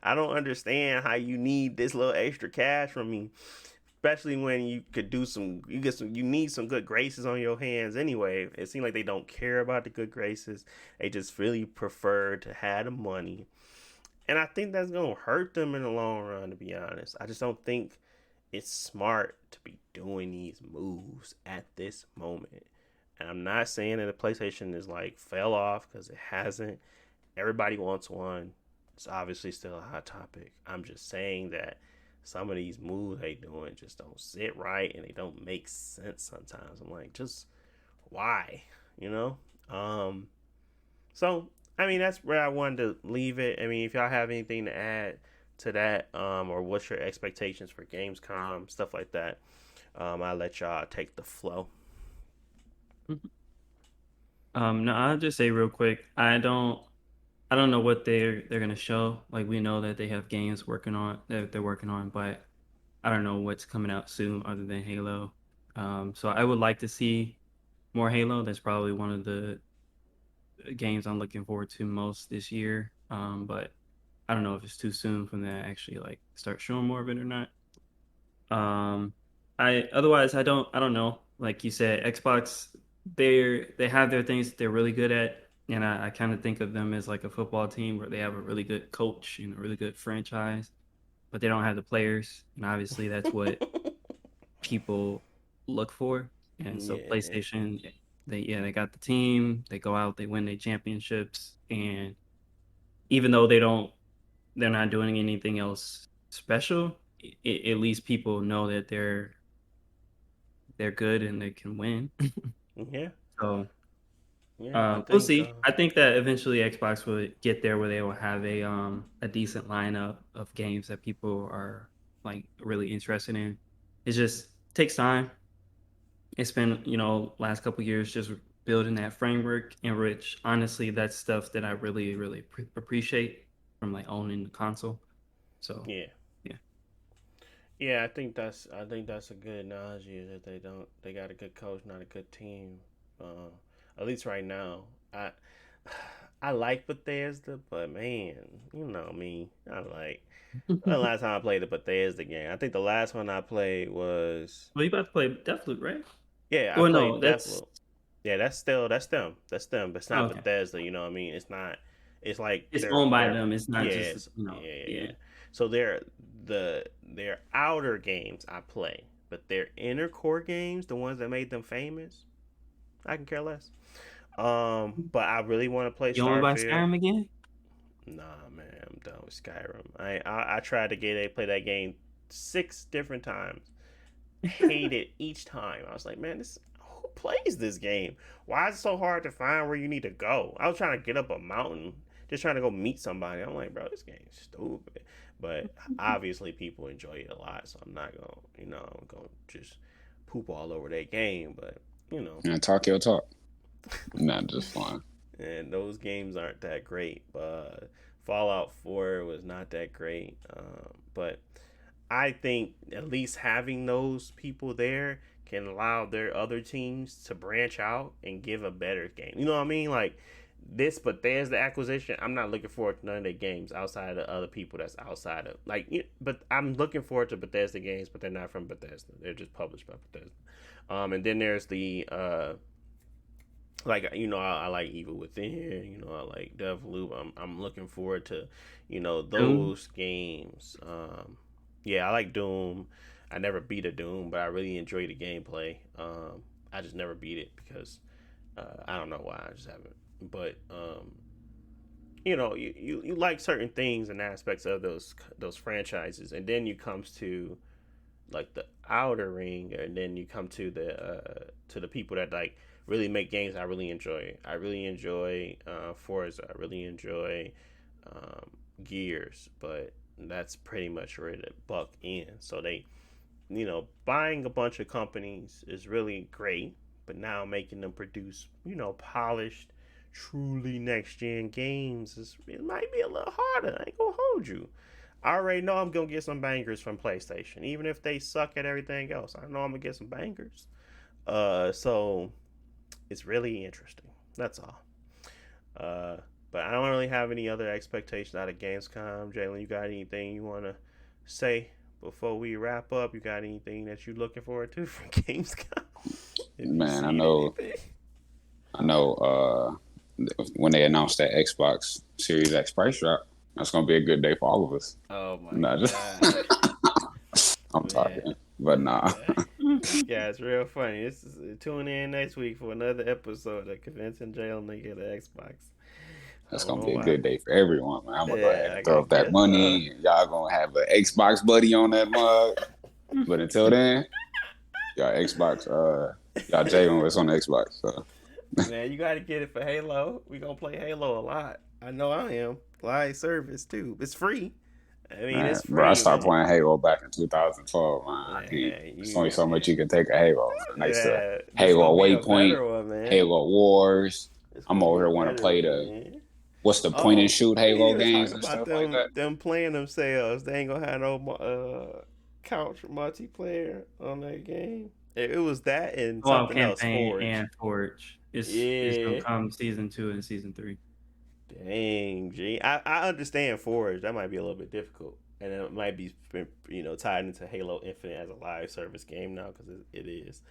I don't understand how you need this little extra cash from me. Especially when you could you need some good graces on your hands anyway. It seems like they don't care about the good graces. They just really prefer to have the money. And I think that's going to hurt them in the long run, to be honest. I just don't think it's smart to be doing these moves at this moment. And I'm not saying that the PlayStation is like fell off, because it hasn't. Everybody wants one. It's obviously still a hot topic. I'm just saying that some of these moves they doing just don't sit right, and they don't make sense sometimes. I'm like, just why? You know? So I mean, that's where I wanted to leave it. I mean, if y'all have anything to add to that, or what's your expectations for Gamescom, stuff like that, I'll let y'all take the flow. No, I'll just say real quick, I don't know what they're gonna show. Like, we know that they have games that they're working on, but I don't know what's coming out soon other than Halo. So I would like to see more Halo. That's probably one of the games I'm looking forward to most this year. But I don't know if it's too soon for them to actually like start showing more of it or not. Um, I don't know. Like you said, Xbox, they have their things that they're really good at, and I kind of think of them as like a football team where they have a really good coach and a really good franchise, but they don't have the players, and obviously that's what people look for. And so Yeah. PlayStation, they got the team, they go out, they win their championships, and even though they're not doing anything else special, at least people know that they're good and they can win. Yeah. So Yeah, I we'll think see. I think that eventually Xbox will get there where they will have a decent lineup of games that people are like really interested in. It just takes time. It's been, last couple years just building that framework, in which honestly that's stuff that I really really appreciate from like owning the console. So yeah. yeah. Yeah, I think that's a good analogy, that they got a good coach, not a good team. Uh, at least right now. I like Bethesda, but man, you know me. The last time I played a Bethesda game. I think the last one I played was, Well, you about to play Deathloop, right? yeah, I Well, no, played that's Deathloop. Yeah, that's them, but it's oh, not okay. Bethesda. You know what I mean? It's not. It's like It's they're owned by they're them. It's not just, yes, yeah, yeah, yeah. yeah. So their outer games I play, but their inner core games, the ones that made them famous, I can care less. But I really want to play You want to buy Starfield. Skyrim again? Nah, man, I'm done with Skyrim. I tried to play that game 6 different times. Hate it each time. I was like, man, this who plays this game? Why is it so hard to find where you need to go? I was trying to get up a mountain, just trying to go meet somebody. I'm like, bro, this game's stupid. But obviously, people enjoy it a lot, so I'm not gonna, I'm gonna just poop all over that game. But And talk your talk. Not just fun. and those games aren't that great. But Fallout 4 was not that great. But I think at least having those people there can allow their other teams to branch out and give a better game. You know what I mean? Like this Bethesda acquisition, I'm not looking forward to none of their games outside of the other people that's outside of but I'm looking forward to Bethesda games, but they're not from Bethesda. They're just published by Bethesda. And then there's the like, I like Evil Within, I like Deathloop. I'm looking forward to, those games. Yeah, I like Doom. I never beat a Doom, but I really enjoy the gameplay. I just never beat it because I don't know why. I just haven't. But you like certain things and aspects of those franchises, and then you comes to like the Outer Ring, and then you come to the people that like really make games I really enjoy. I really enjoy Forza. I really enjoy Gears, but that's pretty much where the buck ends. So they, buying a bunch of companies is really great, but now making them produce, polished, truly next gen games it might be a little harder. I ain't gonna hold you. I already know I'm gonna get some bangers from PlayStation, even if they suck at everything else. I know I'm gonna get some bangers. So it's really interesting. That's all. But I don't really have any other expectations out of Gamescom. Jalen, you got anything you want to say before we wrap up? You got anything that you're looking forward to from Gamescom? Man, I know. When they announced that Xbox Series X price drop, that's gonna be a good day for all of us. Oh my god! I'm talking, but nah. Yeah, it's real funny. Tune in next week for another episode of Convincing Jalen to get an Xbox. That's gonna be a good day for everyone, man. I'm gonna go ahead and I throw up that money. And y'all gonna have an Xbox buddy on that mug. But until then, y'all Xbox, y'all Jalen was on the Xbox. So. Man, you gotta get it for Halo. We gonna play Halo a lot. I know I am. Live service too. It's free. I mean, Man, it's free. bro, I stopped playing Halo back in 2012, man. There's only so much you can take of Halo. Nice to Halo Waypoint, Halo Wars. I'm over here want to play what's the point and shoot Halo games and stuff like that. Them playing themselves. They ain't gonna have no couch multiplayer on that game. It was that and something else. Forge. And Forge. It's gonna come season 2 and season 3. Dang, G. I understand Forge. That might be a little bit difficult, and it might be tied into Halo Infinite as a live service game now because it is.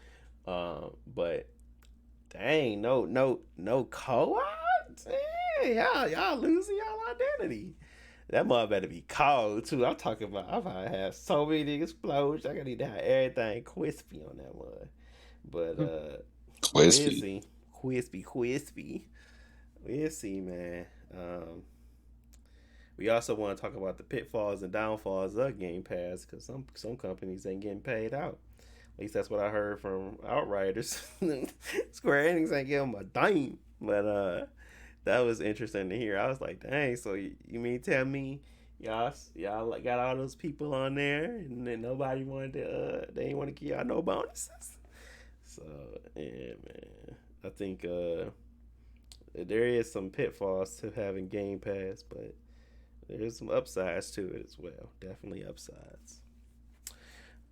But dang, no co-op. Dang, y'all losing y'all identity. That mother better be cold too. I'm talking about. I probably have so many explosions. I gotta need to have everything crispy on that mud. But crispy. We'll see, man. We also want to talk about the pitfalls and downfalls of Game Pass because some companies ain't getting paid out. At least that's what I heard from Outriders. Square Enix ain't giving them a dime. But that was interesting to hear. I was like, dang, so you mean tell me y'all got all those people on there and then nobody wanted to, they didn't want to give y'all no bonuses? So, yeah, man. I think there is some pitfalls to having Game Pass, but there's some upsides to it as well. Definitely upsides.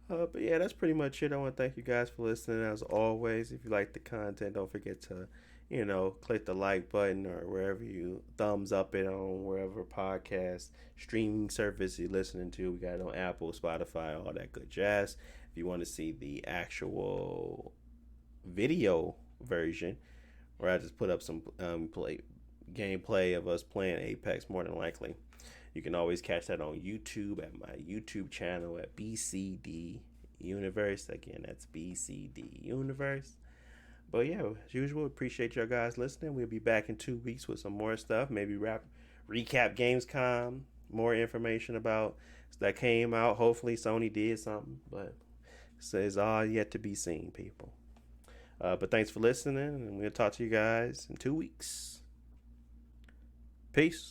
But yeah, that's pretty much it. I want to thank you guys for listening. As always, if you like the content, don't forget to, click the like button or wherever you thumbs up it on wherever podcast streaming service you're listening to. We got it on Apple, Spotify, all that good jazz. If you want to see the actual video version, where I just put up some gameplay of us playing Apex, more than likely. You can always catch that on YouTube at my YouTube channel at BCD Universe. Again, that's BCD Universe. But yeah, as usual, appreciate y'all guys listening. We'll be back in 2 weeks with some more stuff. Maybe recap Gamescom, more information about that came out. Hopefully Sony did something, but it's all yet to be seen, people. But thanks for listening, and we'll talk to you guys in 2 weeks. Peace.